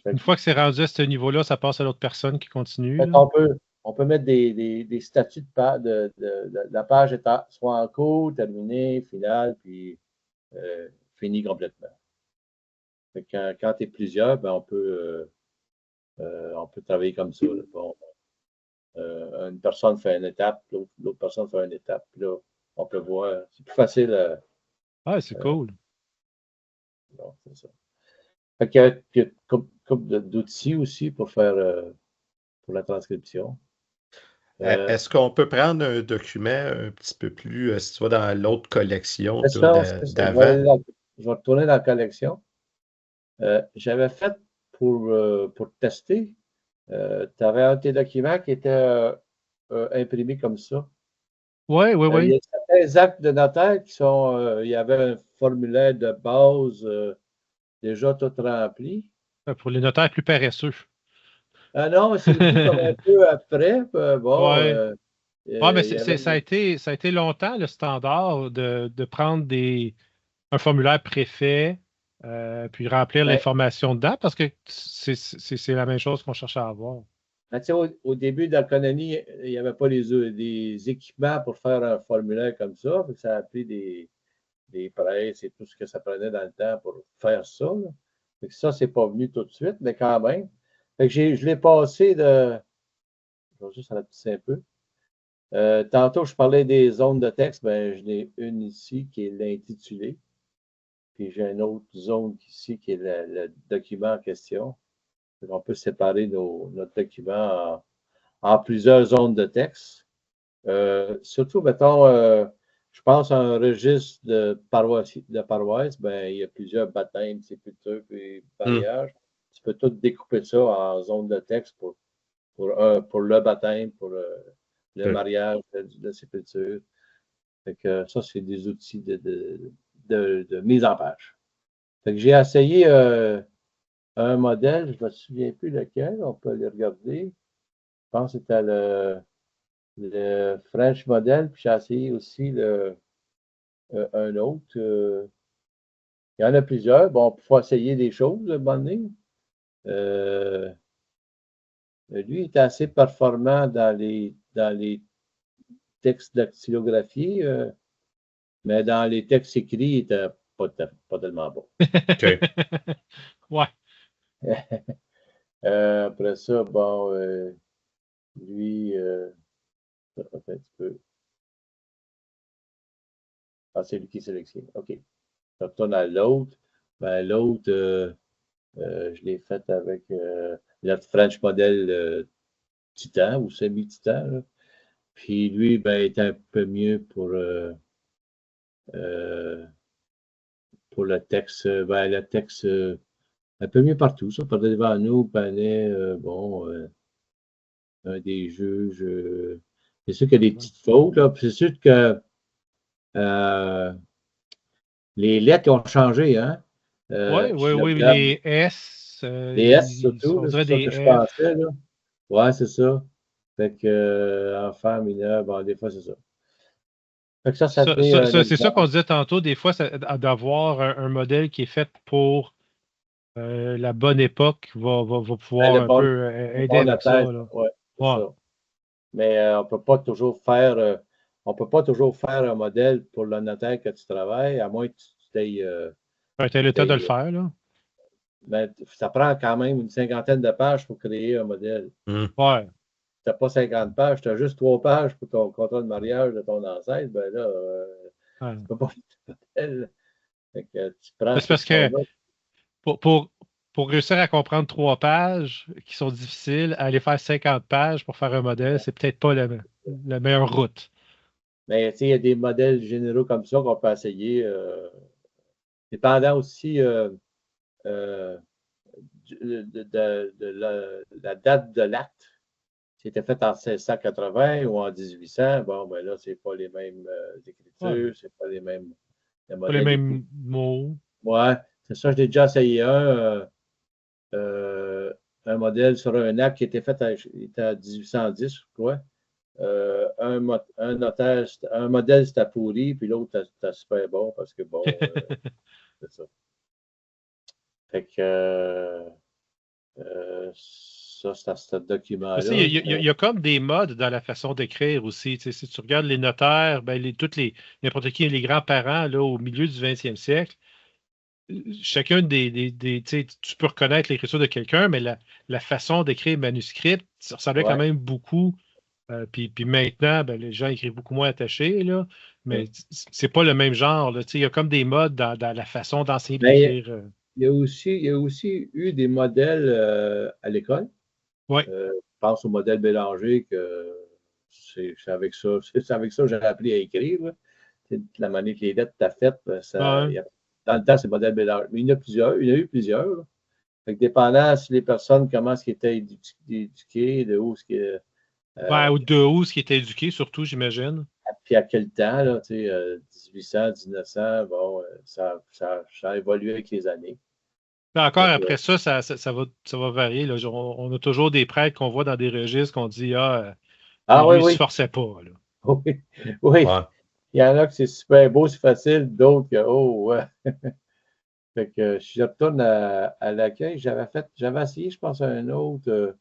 Speaker 3: Une fois que c'est rendu à ce niveau-là, ça passe à l'autre personne qui continue.
Speaker 2: On peut mettre des statuts de page, la page est soit en cours, terminée, finale, puis fini complètement. Quand tu es plusieurs, ben, on peut travailler comme ça. Bon, une personne fait une étape, l'autre personne fait une étape, puis là, on peut voir. C'est plus facile.
Speaker 3: C'est cool.
Speaker 2: Non, c'est ça. Fait qu'il y a une couple d'outils aussi pour faire pour la transcription.
Speaker 1: Est-ce qu'on peut prendre un document un petit peu plus, si tu vas dans l'autre collection
Speaker 2: d'avant? Je vais retourner dans la collection. J'avais fait pour tester, tu avais un de tes documents qui était imprimé comme ça.
Speaker 3: Oui.
Speaker 2: Il y a certains actes de notaire qui sont. Il y avait un formulaire de base déjà tout rempli.
Speaker 3: Pour les notaires plus paresseux.
Speaker 2: Ah non, c'est venu comme un peu après.
Speaker 3: Mais ça a été longtemps le standard de prendre un formulaire préfet, puis remplir l'information dedans, parce que c'est la même chose qu'on cherche à avoir.
Speaker 2: Au début de la colonie, il n'y avait pas des équipements pour faire un formulaire comme ça. Ça a pris des presses et tout ce que ça prenait dans le temps pour faire ça. Ça, c'est pas venu tout de suite, mais quand même. Je l'ai passé de. Je vais juste rapetisser un peu. Tantôt, je parlais des zones de texte. Ben, j'en ai une ici qui est l'intitulé. Puis j'ai une autre zone ici qui est le document en question. On peut séparer notre document en plusieurs zones de texte. Surtout, mettons, je pense à un registre de paroisse, ben, il y a plusieurs baptêmes, sépultures et mariages. Tu peux tout découper ça en zones de texte pour le baptême, pour le mariage, la sépulture. Ça, c'est des outils de mise en page. J'ai essayé un modèle, je ne me souviens plus lequel, on peut aller regarder. Je pense que c'était le French modèle, puis j'ai essayé aussi un autre. Il y en a plusieurs. Bon, il faut essayer des choses à un moment donné. Lui est assez performant dans les textes dactylographiés, mais dans les textes écrits, il n'était pas tellement bon.
Speaker 1: OK.
Speaker 3: Ouais.
Speaker 2: Après ça, bon, lui, un petit peu. Ah, c'est lui qui sélectionne. OK. Je retourne à l'autre. Ben, l'autre, je l'ai fait avec le French modèle Titan ou semi-Titan. Puis lui, ben, est un peu mieux pour le texte. Ben, le texte, un peu mieux partout. Ça, par devant nous, panait, un des juges. C'est sûr qu'il y a des petites fautes. Là. C'est sûr que les lettres ont changé, hein?
Speaker 3: Oui, les S.
Speaker 2: Les S surtout, c'est ça que je pensais, là. Ouais, c'est ça. Fait que enfant, mineur, bon, des fois, c'est ça. Fait que
Speaker 3: c'est ça qu'on disait tantôt, des fois, d'avoir un modèle qui est fait pour la bonne époque va pouvoir un peu aider avec ça.
Speaker 2: Ouais, c'est ça. Mais on ne peut pas toujours faire un modèle pour le notaire que tu travailles, à moins que tu aies.
Speaker 3: Tu as le temps de le faire, là.
Speaker 2: Ben, ça prend quand même une cinquantaine de pages pour créer un modèle.
Speaker 3: Ouais.
Speaker 2: Tu n'as pas 50 pages, tu as juste 3 pages pour ton contrat de mariage de ton ancêtre, ben là, tu ne peux pas faire un modèle. Fait que tu prends
Speaker 3: c'est parce que pour réussir à comprendre 3 pages qui sont difficiles, aller faire 50 pages pour faire un modèle, c'est peut-être pas la meilleure route.
Speaker 2: Mais il y a des modèles généraux comme ça qu'on peut essayer. Dépendant aussi de la date de l'acte. C'était fait en 1680 ou en 1800, bon, ben là, c'est pas les mêmes écritures, c'est pas les mêmes.
Speaker 3: Pas les mêmes mots.
Speaker 2: Ouais, c'est ça, j'ai déjà essayé un modèle sur un acte qui était fait il était à 1810, je crois. Un modèle, c'était pourri, puis l'autre, c'était super bon parce que bon, c'est ça. Fait que ça, c'est ce document-là.
Speaker 3: Il y a comme des modes dans la façon d'écrire aussi. Si tu regardes les notaires, ben, n'importe qui, les grands-parents là, au milieu du 20e siècle, chacun tu peux reconnaître l'écriture de quelqu'un, mais la façon d'écrire manuscrit, ça ressemblait quand même beaucoup. Puis maintenant, ben, les gens écrivent beaucoup moins attachés, là, mais c'est pas le même genre. Là, il y a comme des modes dans la façon d'enseigner et d'écrire.
Speaker 2: Il y a aussi eu des modèles à l'école.
Speaker 3: Ouais.
Speaker 2: Je pense au modèle Bélanger que c'est avec ça que j'ai appris à écrire. La manière que les lettres étaient faites, dans le temps, c'est le modèle Bélanger. Mais il y en a eu plusieurs. Là. Fait que dépendant si les personnes, comment est-ce qu'ils étaient éduquées, de où ce qui
Speaker 3: ou de où ce qui était éduqué, surtout, j'imagine.
Speaker 2: Puis à quel temps, là, 1800, 1900, bon, ça a évolué avec les années.
Speaker 3: Encore après ça va varier. Là. On a toujours des prêtres qu'on voit dans des registres qu'on dit lui, il ne se forçait pas. Là.
Speaker 2: Oui. Ouais. Il y en a que c'est super beau, c'est facile, d'autres que fait que je retourne à l'accueil. J'avais essayé, je pense, un autre.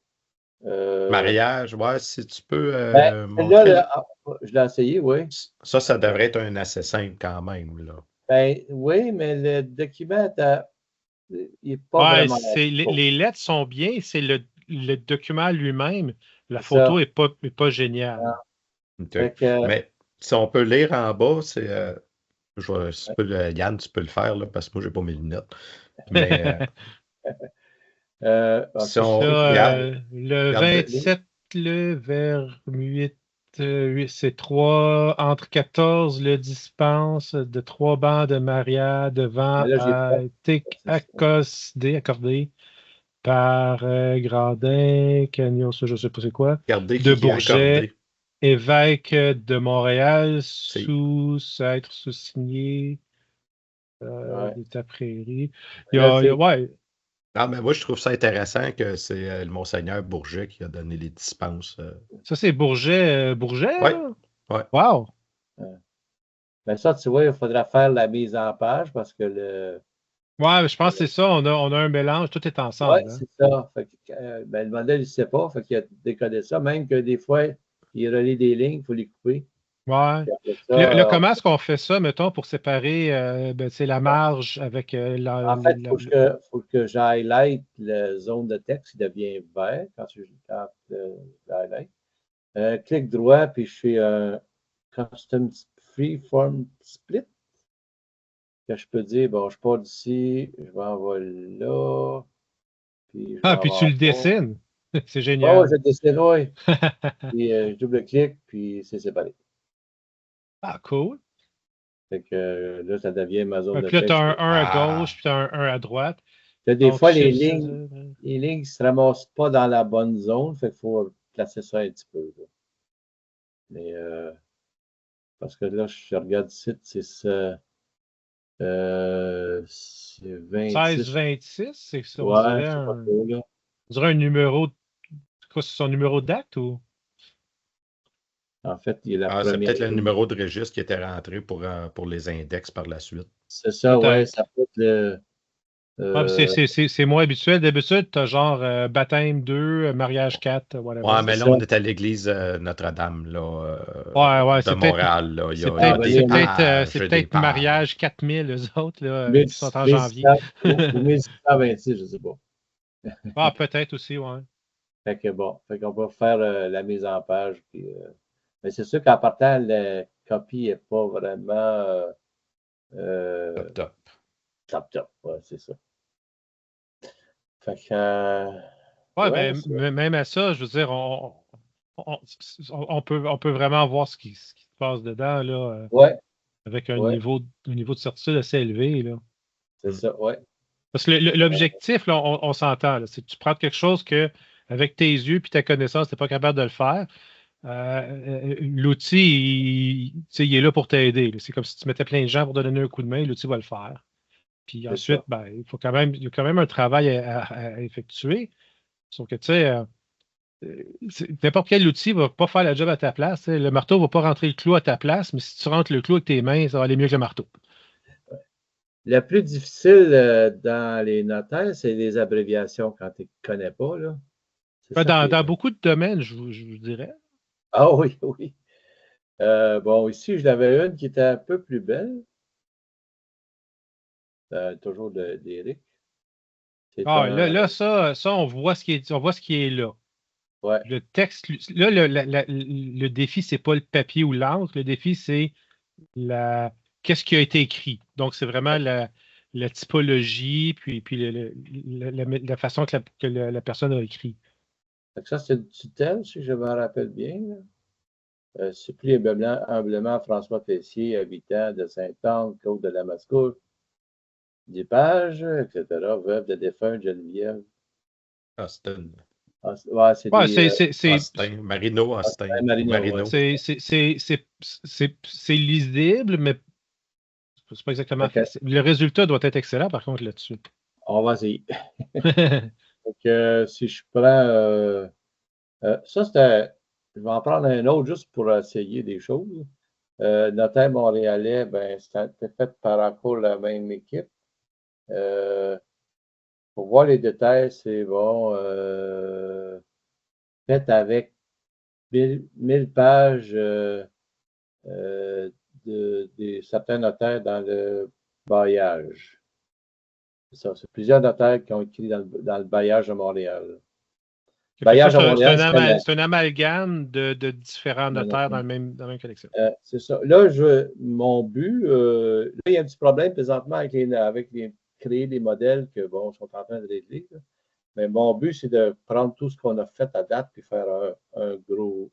Speaker 1: Mariage, si tu peux montrer.
Speaker 2: Là, je l'ai essayé, oui.
Speaker 1: Ça devrait être un assez simple quand même. Là.
Speaker 2: Oui, mais le document, il n'est pas vraiment.
Speaker 3: Les lettres sont bien, c'est le document lui-même. La photo n'est pas géniale.
Speaker 1: Mais si on peut lire en bas, c'est. Yann, tu peux le faire là, parce que moi, je n'ai pas mes lunettes. Mais
Speaker 2: si
Speaker 1: on regarde,
Speaker 3: le 27, vers 8, c'est 3, entre 14, le dispense de 3 bancs de Maria devant accordé par Grandin, Cagnon, je ne sais pas c'est quoi, de Bourget, évêque de Montréal, être sous-signé d'État Prairie.
Speaker 1: Ah, mais moi, je trouve ça intéressant que c'est le Monseigneur Bourget qui a donné les dispenses.
Speaker 3: Ça, c'est Bourget?
Speaker 1: Oui. Ouais.
Speaker 3: Wow!
Speaker 2: Mais ça, tu vois, il faudra faire la mise en page parce que
Speaker 3: ouais, je pense que c'est ça. On a un mélange, tout est ensemble.
Speaker 2: Oui, c'est ça. Fait que, le modèle, il ne sait pas. Fait qu'il a décodé ça. Même que des fois, il relie des lignes, il faut les couper.
Speaker 3: Ouais. Là, comment est-ce qu'on fait ça, mettons, pour séparer la marge avec la.
Speaker 2: En fait, il faut que j'highlight la zone de texte, il devient vert quand j'highlight. Clic droit, puis je fais un Custom Freeform Split. Que je peux dire, bon, je pars d'ici, je vais envoyer là.
Speaker 3: Puis tu le dessines. C'est génial.
Speaker 2: Oh, je dessine, oui. Puis je double-clique, puis c'est séparé.
Speaker 3: Ah, cool.
Speaker 2: Fait que là, ça devient ma zone de
Speaker 3: texte.
Speaker 2: Puis
Speaker 3: là, tu as un à gauche, puis tu as un à droite.
Speaker 2: Des fois, les lignes ne se ramassent pas dans la bonne zone. Fait qu'il faut placer ça un petit peu. Là. Mais parce que là, je regarde ici, c'est 26.
Speaker 3: 16-26, c'est ça.
Speaker 2: Ouais,
Speaker 3: on dirait un numéro. Quoi, c'est son numéro d'acte ou?
Speaker 2: En fait, il est la première.
Speaker 1: C'est peut-être le numéro de registre qui était rentré pour les index par la suite.
Speaker 2: C'est ça, oui. Ça peut être le.
Speaker 3: C'est moins habituel. D'habitude, tu as genre baptême 2, mariage 4, whatever.
Speaker 1: Ouais, mais là, on est à l'église Notre-Dame, là,
Speaker 3: de
Speaker 1: Montréal.
Speaker 3: C'est peut-être mariage 4000, eux autres, là, qui sont en janvier.
Speaker 2: Ou 1626, je ne sais pas.
Speaker 3: Peut-être aussi, ouais.
Speaker 2: Fait que bon, qu'on peut faire la mise en page. Puis, mais c'est sûr qu'en partant, la copie n'est pas vraiment top. Ouais, c'est ça. Fait que.
Speaker 3: Même à ça, je veux dire, on peut vraiment voir ce qui se passe dedans, là. Avec un niveau de certitude assez élevé, là.
Speaker 2: C'est ça, oui.
Speaker 3: Parce que l'objectif, là, on s'entend, c'est que tu prends quelque chose que, avec tes yeux et ta connaissance, tu n'es pas capable de le faire. l'outil, il est là pour t'aider. C'est comme si tu mettais plein de gens pour te donner un coup de main, l'outil va le faire. Puis ensuite, il y a quand même un travail à effectuer. Sauf que, tu sais, n'importe quel outil ne va pas faire la job à ta place. Le marteau ne va pas rentrer le clou à ta place, mais si tu rentres le clou avec tes mains, ça va aller mieux que le marteau.
Speaker 2: Le plus difficile dans les notaires, c'est les abréviations quand tu ne connais pas. Là.
Speaker 3: Dans beaucoup de domaines, je vous dirais.
Speaker 2: Ah oui, oui. Bon, ici, je l'avais une qui était un peu plus belle. Toujours d'Éric.
Speaker 3: Là, ça, on voit ce qui est là.
Speaker 2: Ouais.
Speaker 3: Le texte, là, le défi, c'est pas le papier ou l'encre. Le défi, c'est qu'est-ce qui a été écrit. Donc, c'est vraiment la typologie, puis la façon que la personne a écrit.
Speaker 2: Ça, c'est du tutel, si je me rappelle bien. Supplie humblement François Tessier, habitant de Sainte-Anne, Côte de la Mascouche, 10 pages, etc. Veuve de défunt Geneviève.
Speaker 1: Austin.
Speaker 2: C'est
Speaker 1: Austin. Marino Austin.
Speaker 2: Marino.
Speaker 3: C'est lisible, mais c'est pas exactement facile. Le résultat doit être excellent, par contre, là-dessus.
Speaker 2: On va essayer. Donc, si je prends... ça, c'était... Je vais en prendre un autre juste pour essayer des choses. Notaire montréalais, ben, c'était fait par encore la même équipe. Pour voir les détails, c'est bon. Fait avec 1000 pages de certains notaires dans le bailliage. C'est ça, c'est plusieurs notaires qui ont écrit dans le bailliage de Montréal.
Speaker 3: Bailliage à Montréal, c'est un amalgame de différents notaires dans la même collection.
Speaker 2: C'est ça. Là, mon but, là, il y a un petit problème présentement avec créer des modèles que, bon, sont en train de régler. Là. Mais mon but, c'est de prendre tout ce qu'on a fait à date et faire un gros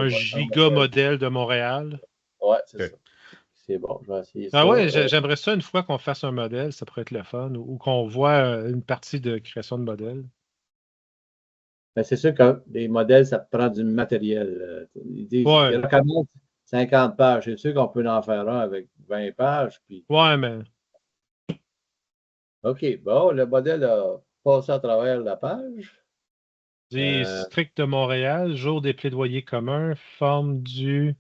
Speaker 3: giga modèle de Montréal.
Speaker 2: Ouais, c'est ça. C'est bon, je vais essayer ça.
Speaker 3: Ah ouais, j'aimerais ça une fois qu'on fasse un modèle, ça pourrait être le fun, ou qu'on voit une partie de création de modèle.
Speaker 2: Mais c'est sûr que les modèles, ça prend du matériel. Ils recommandent 50 pages. C'est sûr qu'on peut en faire un avec 20 pages. Puis...
Speaker 3: Ouais, mais.
Speaker 2: OK, bon, le modèle a passé à travers la page.
Speaker 3: District de Montréal, jour des plaidoyers communs, forme du.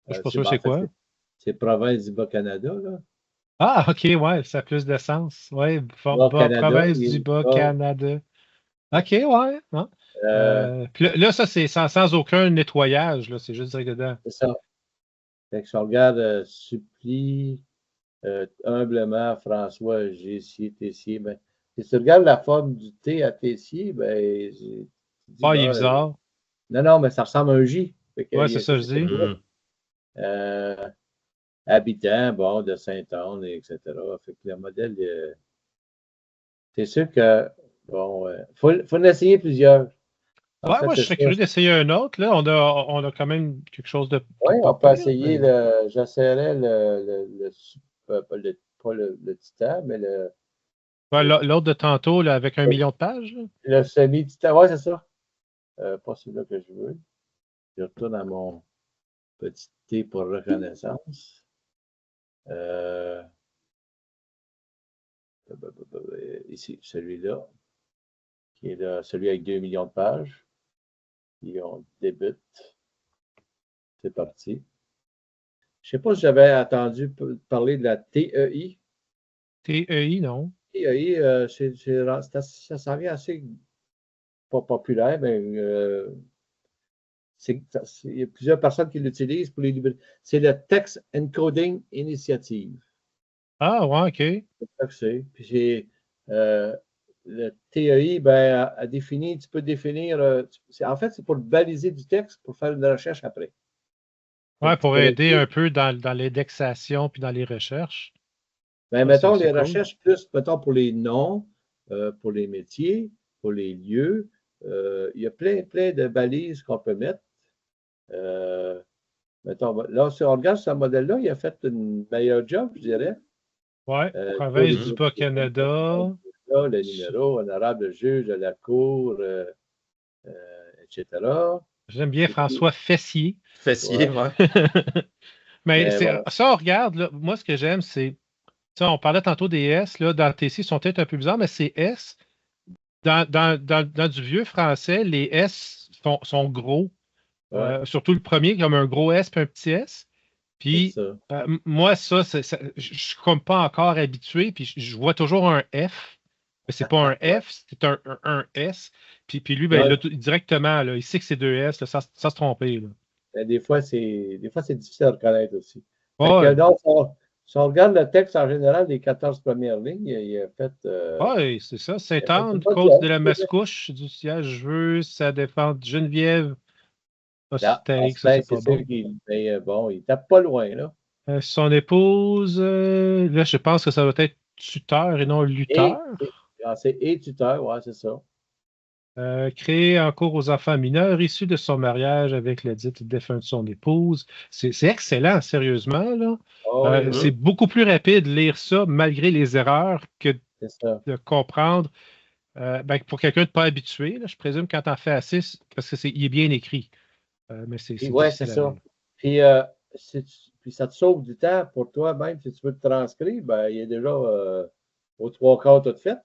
Speaker 3: Je ne suis pas sûr c'est quoi.
Speaker 2: C'est province du Bas-Canada, là.
Speaker 3: Ah, OK, ouais, ça a plus de sens. Ouais, province du Bas-Canada. OK, ouais. Hein? Puis là, ça, c'est sans aucun nettoyage, c'est juste direct dedans.
Speaker 2: C'est ça. Fait que si on regarde supplie humblement François Tessier, ben, si tu regardes la forme du T à Tessier, ben.
Speaker 3: Il est bizarre.
Speaker 2: Non, mais ça ressemble à un J.
Speaker 3: Ouais, c'est ça, je dis.
Speaker 2: Habitant, bon, de Sainte-Anne, etc. Fait que le modèle, c'est sûr que, bon, faut en essayer plusieurs.
Speaker 3: Ouais, moi, je serais curieux d'essayer un autre. Là, on a quand même quelque chose de.
Speaker 2: Oui, on peut essayer j'essaierai pas le titan, mais le.
Speaker 3: L'autre de tantôt, là, avec 1 million de pages.
Speaker 2: Le semi-titan, oui, c'est ça. Pas celui-là que je veux. Je retourne à mon petit T pour reconnaissance. Ici, celui-là, qui est là, celui avec 2 millions de pages. Et on débute. C'est parti. Je ne sais pas si j'avais entendu parler de la TEI.
Speaker 3: TEI, non.
Speaker 2: TEI, ça s'en vient assez pas populaire, mais il y a plusieurs personnes qui l'utilisent pour les libérer. C'est le Text Encoding Initiative.
Speaker 3: Ah, ouais, OK.
Speaker 2: C'est ça que c'est. Puis c'est le TEI, ben, a défini, tu peux définir. En fait, c'est pour baliser du texte pour faire une recherche après.
Speaker 3: Ouais, pour aider un peu dans l'indexation puis dans les recherches.
Speaker 2: Ben, mettons les recherches plus, mettons, pour les noms, pour les métiers, pour les lieux. Il y a plein de balises qu'on peut mettre. Mettons, là, si on regarde ce modèle-là, il a fait une meilleure job, je dirais.
Speaker 3: Oui, province du Bas-Canada.
Speaker 2: Le numéro, honorable juge de la Cour, etc.
Speaker 3: J'aime bien François Fessier.
Speaker 1: Fessier, ouais.
Speaker 3: Mais
Speaker 2: voilà.
Speaker 3: ça, on regarde, là, moi, ce que j'aime, c'est. On parlait tantôt des S, là, dans TC, ils sont peut-être un peu bizarres, mais c'est S. Dans du vieux français, les S sont gros.
Speaker 2: Ouais,
Speaker 3: Surtout le premier, comme un gros S puis un petit S.
Speaker 2: c'est
Speaker 3: Puis
Speaker 2: ça.
Speaker 3: moi, je ne suis comme pas encore habitué, puis je vois toujours un F. Mais c'est pas un
Speaker 2: Ouais.
Speaker 3: F, c'est un S. Puis lui, ben,
Speaker 2: Ouais.
Speaker 3: là, directement, là, il sait que c'est deux S, là, sans se tromper. Là.
Speaker 2: Mais des fois, c'est difficile à reconnaître aussi. Fait que,
Speaker 3: Ouais,
Speaker 2: donc, si on regarde le texte en général des 14 premières lignes, il a fait.
Speaker 3: ouais, c'est ça.
Speaker 2: Il a fait une
Speaker 3: Sainte-Anne,
Speaker 2: bonne
Speaker 3: côte
Speaker 2: job.
Speaker 3: de la Mascouche, du siège veux, sa défense Geneviève,
Speaker 2: Là,
Speaker 3: Osteigue, ça, c'est
Speaker 2: Astin, c'est
Speaker 3: pas
Speaker 2: sûr
Speaker 3: bon.
Speaker 2: qu'il bon, il tape pas loin, là.
Speaker 3: Son épouse, là, je pense que ça doit être tuteur et non lutteur.
Speaker 2: C'est et tuteur, ouais, c'est ça.
Speaker 3: Créé en cours aux enfants mineurs issus de son mariage avec la dite défunte de son épouse. C'est excellent, sérieusement. Là.
Speaker 2: Oh, oui,
Speaker 3: C'est
Speaker 2: oui,
Speaker 3: beaucoup plus rapide de lire ça malgré les erreurs que
Speaker 2: c'est ça.
Speaker 3: de comprendre. Ben, pour quelqu'un de pas habitué, là, je présume quand t'en fais assez, parce que il est bien écrit. Mais c'est
Speaker 2: Puis, ouais, c'est
Speaker 3: difficile à
Speaker 2: ça.
Speaker 3: lire.
Speaker 2: Puis, puis ça te sauve du temps pour toi, même si tu veux te transcrire, ben, il est déjà aux trois quarts tout fait.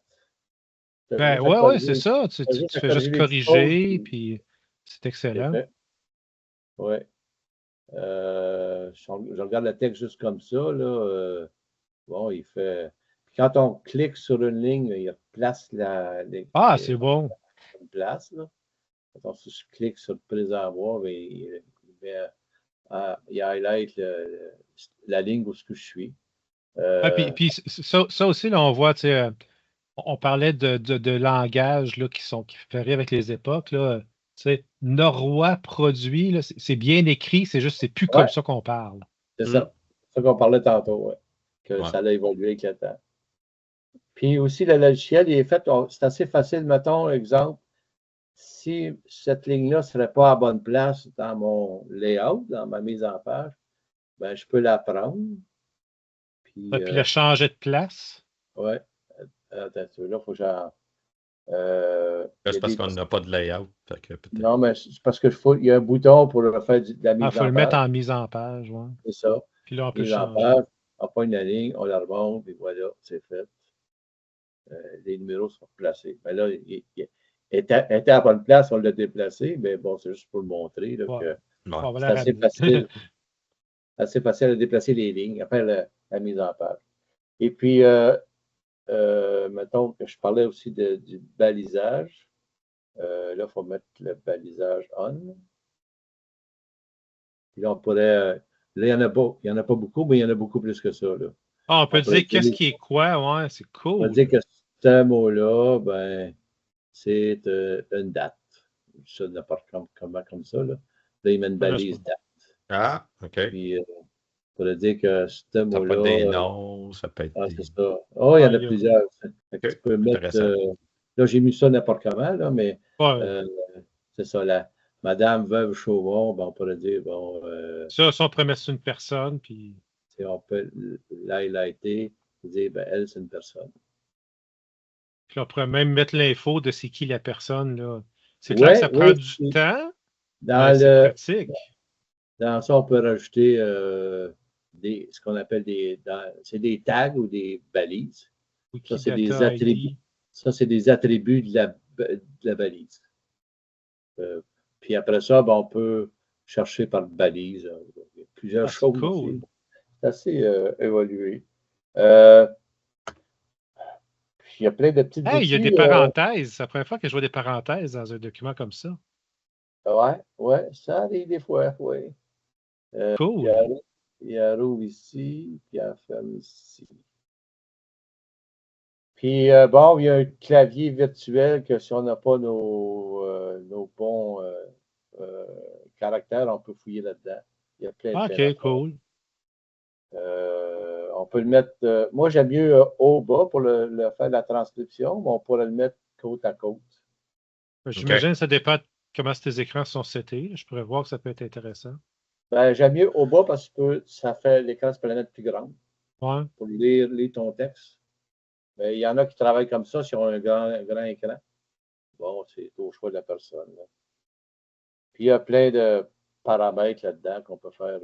Speaker 2: Tu as
Speaker 3: Ben
Speaker 2: juste à
Speaker 3: ouais, c'est
Speaker 2: corriger,
Speaker 3: ça. Tu,
Speaker 2: t'as
Speaker 3: tu-
Speaker 2: juste
Speaker 3: tu
Speaker 2: à
Speaker 3: fais juste
Speaker 2: corriger les petites fautes,
Speaker 3: corriger,
Speaker 2: puis
Speaker 3: puis c'est
Speaker 2: c'est
Speaker 3: excellent.
Speaker 2: fait. Ouais. Je regarde le texte juste comme ça, là. Bon, il fait. Puis quand on clique sur une ligne, il replace
Speaker 3: Ah, c'est bon.
Speaker 2: une place, là. Quand on clique sur le préservoir, il highlight la ligne où ce que je suis.
Speaker 3: Ah, puis ça aussi, là, on voit, tu sais, on parlait de langage là, qui fait rire avec les époques. Là, tu sais, Norrois produit, là, c'est bien écrit, c'est juste, c'est plus comme
Speaker 2: Ouais,
Speaker 3: ça qu'on parle.
Speaker 2: c'est
Speaker 1: Hmm.
Speaker 2: ça. C'est ça qu'on parlait tantôt, ouais. Que
Speaker 1: Ouais.
Speaker 2: ça a évolué avec le temps. Puis aussi, le logiciel, il est fait, c'est assez facile, mettons, exemple, si cette ligne-là ne serait pas à bonne place dans mon layout, dans ma mise en page, ben, je peux la prendre.
Speaker 3: Ouais,
Speaker 2: Puis,
Speaker 3: puis le changer de place.
Speaker 2: ouais, attends, là, il faut que j'en.
Speaker 1: Là,
Speaker 2: Il y
Speaker 1: c'est
Speaker 2: a
Speaker 1: parce
Speaker 2: des
Speaker 1: qu'on n'a pas de layout. Fait que peut-être.
Speaker 2: Non, mais c'est parce que il y a un bouton pour faire de la
Speaker 3: Il
Speaker 2: mise
Speaker 3: faut
Speaker 2: en
Speaker 3: le mettre
Speaker 2: page.
Speaker 3: en mise en page. Ouais.
Speaker 2: C'est ça.
Speaker 3: Puis là, on peut le
Speaker 2: Mise en
Speaker 3: changer.
Speaker 2: page, on pogne la ligne, on la remonte, et voilà, c'est fait. Les numéros sont placés. Mais là, il était à la bonne place, on l'a déplacé, mais bon, c'est juste pour le montrer là,
Speaker 3: Ouais.
Speaker 2: que
Speaker 1: Ouais.
Speaker 3: On va
Speaker 2: c'est
Speaker 3: la ramener.
Speaker 2: assez facile à déplacer les lignes après la mise en page. Et puis, mettons que je parlais aussi du balisage. Là, il faut mettre le balisage on. Puis là, on pourrait. Là, il y en a pas beaucoup, mais il y en a beaucoup plus que ça. Là.
Speaker 3: Ah, on peut
Speaker 2: On pourrait
Speaker 3: dire qu'est-ce
Speaker 2: dire,
Speaker 3: qui est quoi, ouais, c'est
Speaker 2: on va dire
Speaker 3: cool.
Speaker 2: que ce mot-là, ben, c'est une date. Ça n'importe comme ça. Là, il met une
Speaker 3: Ben là, c'est
Speaker 2: balise
Speaker 3: pas.
Speaker 1: Ah, OK.
Speaker 2: puis, on pourrait dire que ce
Speaker 1: Ça peut être des
Speaker 2: mot-là,
Speaker 1: noms, ça peut être
Speaker 2: c'est
Speaker 1: des.
Speaker 2: ça. Oh, il y en
Speaker 3: Ah,
Speaker 2: a plusieurs. Fait que tu
Speaker 1: OK.
Speaker 2: peux mettre.
Speaker 1: Intéressant.
Speaker 2: Là, j'ai mis ça n'importe comment, là, mais
Speaker 3: ouais.
Speaker 2: euh, c'est ça. Madame Veuve Chauvon, ben, on pourrait dire, bon,
Speaker 3: Ça, on pourrait mettre sur une personne, puis.
Speaker 2: on peut l'highlighter et dire, ben, elle, c'est une personne.
Speaker 3: Puis on pourrait même mettre l'info de c'est qui la personne, là. C'est clair que
Speaker 2: Ouais,
Speaker 3: ça prend
Speaker 2: oui.
Speaker 3: du temps, mais
Speaker 2: Dans
Speaker 3: c'est
Speaker 2: le,
Speaker 3: pratique.
Speaker 2: dans ça, on peut rajouter ce qu'on appelle c'est des tags ou des balises. Ça, c'est des
Speaker 3: Wikidata
Speaker 2: attributs.
Speaker 3: ID.
Speaker 2: Ça, c'est des attributs de la balise. Puis après ça, ben, on peut chercher par balise. Il y a plusieurs
Speaker 3: Ah, c'est
Speaker 2: choses
Speaker 3: cool.
Speaker 2: aussi. C'est assez évolué. Euh, Puis il y a plein de petits
Speaker 3: Hey, il y a des
Speaker 2: outils.
Speaker 3: parenthèses. C'est la première fois que je vois des parenthèses dans un document comme ça.
Speaker 2: Ouais, ça arrive des fois, oui. Il y
Speaker 3: Cool.
Speaker 2: a, il y a roue ici, puis il y a ferme ici. Puis bon, il y a un clavier virtuel que si on n'a pas nos bons caractères, on peut fouiller là-dedans. Il y a plein
Speaker 3: OK,
Speaker 2: d'affaires.
Speaker 3: cool.
Speaker 2: On peut le mettre. Moi, j'aime mieux au bas pour faire la transcription, mais on pourrait le mettre côte à côte.
Speaker 3: J'imagine que ça dépend de comment tes écrans sont setés. Je pourrais voir que ça peut être intéressant.
Speaker 2: Ben, j'aime mieux au bas parce que ça fait l'écran, tu peux la mettre plus grande
Speaker 3: Ouais.
Speaker 2: pour lire ton texte. Mais il y en a qui travaillent comme ça, si on a un grand écran. Bon, c'est au choix de la personne. Là. Puis il y a plein de paramètres là-dedans qu'on peut faire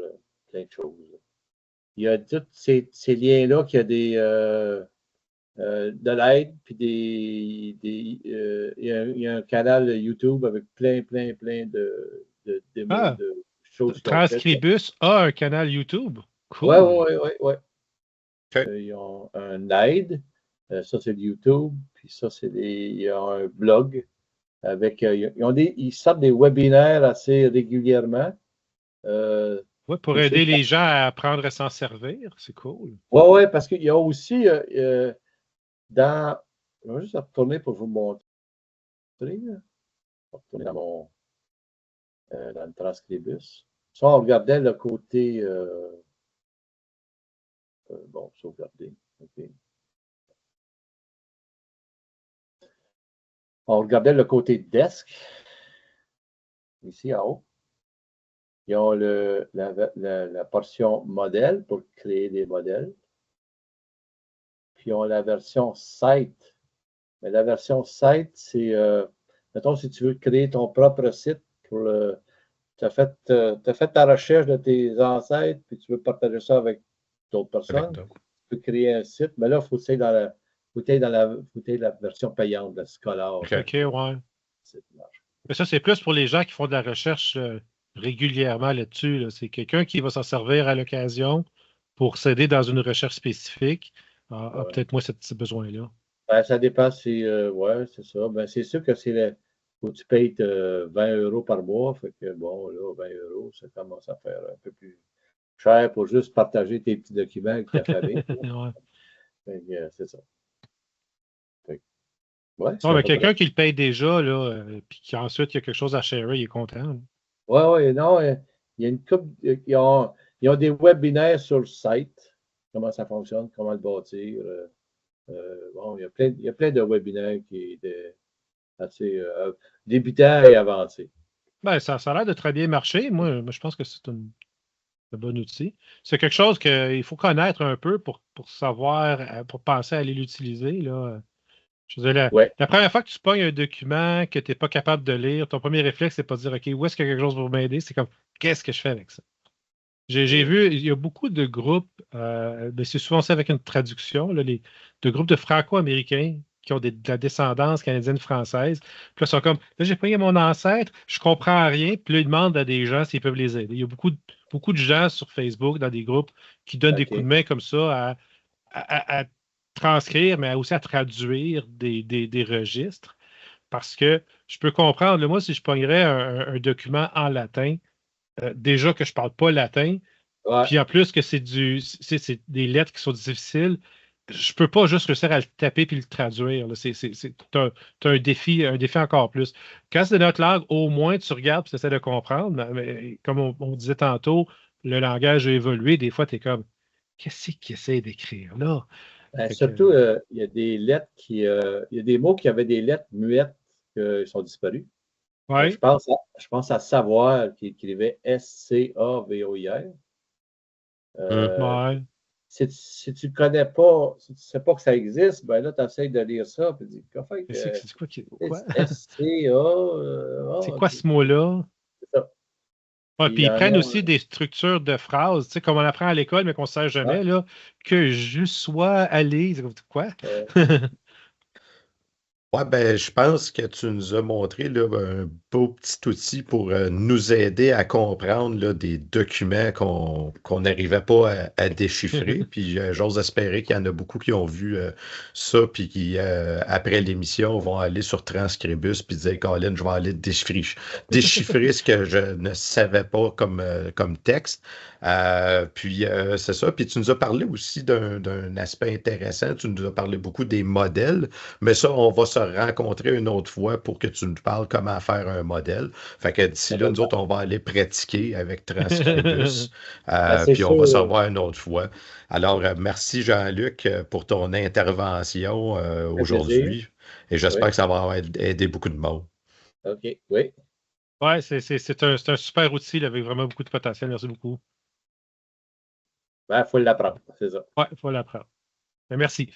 Speaker 2: plein de choses. Il y a tous ces liens-là qu'il y a de l'aide, puis il y a un canal YouTube avec plein de démos, de choses qu'ils ont faites.
Speaker 3: Transcribus a un canal YouTube.
Speaker 2: Cool. Oui.
Speaker 1: Okay.
Speaker 2: Ils ont un aide. Ça, c'est YouTube. Puis ça, il y a un blog avec. Ils sortent des webinaires assez régulièrement.
Speaker 3: Pour aider les gens à apprendre à s'en servir. C'est cool.
Speaker 2: Oui, parce qu'il y a aussi je vais juste retourner pour vous montrer. Je vais retourner dans le Transcribus. Ça, on regardait le côté. Sauvegarder. OK. On regardait le côté desk. Ici en haut. Ils ont la portion modèle pour créer des modèles. Puis ils ont la version site. Mais la version site, c'est, mettons, si tu veux créer ton propre site, tu as fait ta recherche de tes ancêtres, puis tu veux partager ça avec d'autres personnes, tu peux créer un site, mais là, il faut que tu aies dans la version payante, la scolaire.
Speaker 3: OK, ouais. Mais ça, c'est plus pour les gens qui font de la recherche régulièrement là-dessus. Là. C'est quelqu'un qui va s'en servir à l'occasion pour s'aider dans une recherche spécifique. Peut-être moi, ce besoin-là.
Speaker 2: Ben, ça dépend si, c'est ça. Ben, c'est sûr que faut que tu payes 20 € par mois. Fait que bon, là, 20 €, ça commence à faire un peu plus cher pour juste partager tes petits documents avec ta famille. Ouais. C'est ça.
Speaker 3: Mais quelqu'un qui le paye déjà, là, puis qu'ensuite il y a quelque chose à sharer, il est content.
Speaker 2: Oui, non, il y a une couple. Ils ont des webinaires sur le site, comment ça fonctionne, comment le bâtir. Il y a plein de webinaires qui sont assez débutants et avancés.
Speaker 3: Ben, ça a l'air de très bien marcher. Moi, je pense que c'est un bon outil. C'est quelque chose qu'il faut connaître un peu pour savoir, pour penser à aller l'utiliser. Là. Je veux dire, la première fois que tu pognes un document que tu n'es pas capable de lire, ton premier réflexe, c'est pas de dire OK, où est-ce qu'il y a quelque chose pour m'aider? C'est comme qu'est-ce que je fais avec ça? J'ai vu, il y a beaucoup de groupes, mais c'est souvent ça avec une traduction, là, de groupes de franco-américains qui ont de la descendance canadienne-française. Puis là, ils sont comme, là, j'ai pris mon ancêtre, je comprends rien, puis là, ils demandent à des gens s'ils peuvent les aider. Il y a beaucoup de gens sur Facebook, dans des groupes, qui donnent des coups de main comme ça à transcrire, mais aussi à traduire des registres. Parce que je peux comprendre, là, moi, si je pognerais un document en latin, déjà que je ne parle pas latin, puis en plus que c'est des lettres qui sont difficiles, je ne peux pas juste réussir à le taper puis le traduire. Tu as un défi encore plus. Quand c'est de notre langue, au moins tu regardes et tu essaies de comprendre. Mais comme on disait tantôt, le langage a évolué. Des fois, tu es comme qu'est-ce qu'il essaie d'écrire là?
Speaker 2: Surtout, il y a des lettres il y a des mots qui avaient des lettres muettes qui sont disparues.
Speaker 3: Ouais.
Speaker 2: Je pense à savoir qui écrivait SCAVOIR. Si tu ne connais pas, si tu ne sais pas que ça existe, ben là, tu essaies de lire ça et tu dis
Speaker 3: c'est quoi?
Speaker 2: SCA.
Speaker 3: C'est quoi ce mot-là?
Speaker 2: C'est ça.
Speaker 3: Puis ils prennent aussi des structures de phrases, tu sais, comme on apprend à l'école, mais qu'on ne sait jamais, là, que je sois allé. Quoi?
Speaker 1: Ouais, ben, je pense que tu nous as montré là, un beau petit outil pour nous aider à comprendre là, des documents qu'on n'arrivait pas à déchiffrer. Puis j'ose espérer qu'il y en a beaucoup qui ont vu ça, puis qui, après l'émission, vont aller sur Transcribus puis dire, Colin, je vais aller déchiffrer ce que je ne savais pas comme texte. Puis c'est ça. Puis tu nous as parlé aussi d'un aspect intéressant. Tu nous as parlé beaucoup des modèles, mais ça, on va se rencontrer une autre fois pour que tu nous parles comment faire un modèle. Fait que d'ici là, nous autres, on va aller pratiquer avec Transcribus. Puis on va se revoir une autre fois. Alors, merci Jean-Luc pour ton intervention aujourd'hui. Et j'espère que ça va aider beaucoup de monde.
Speaker 2: OK, oui.
Speaker 3: Ouais, c'est un super outil là, avec vraiment beaucoup de potentiel. Merci beaucoup.
Speaker 2: Il faut l'apprendre, c'est ça.
Speaker 3: Ouais, il faut l'apprendre. Merci.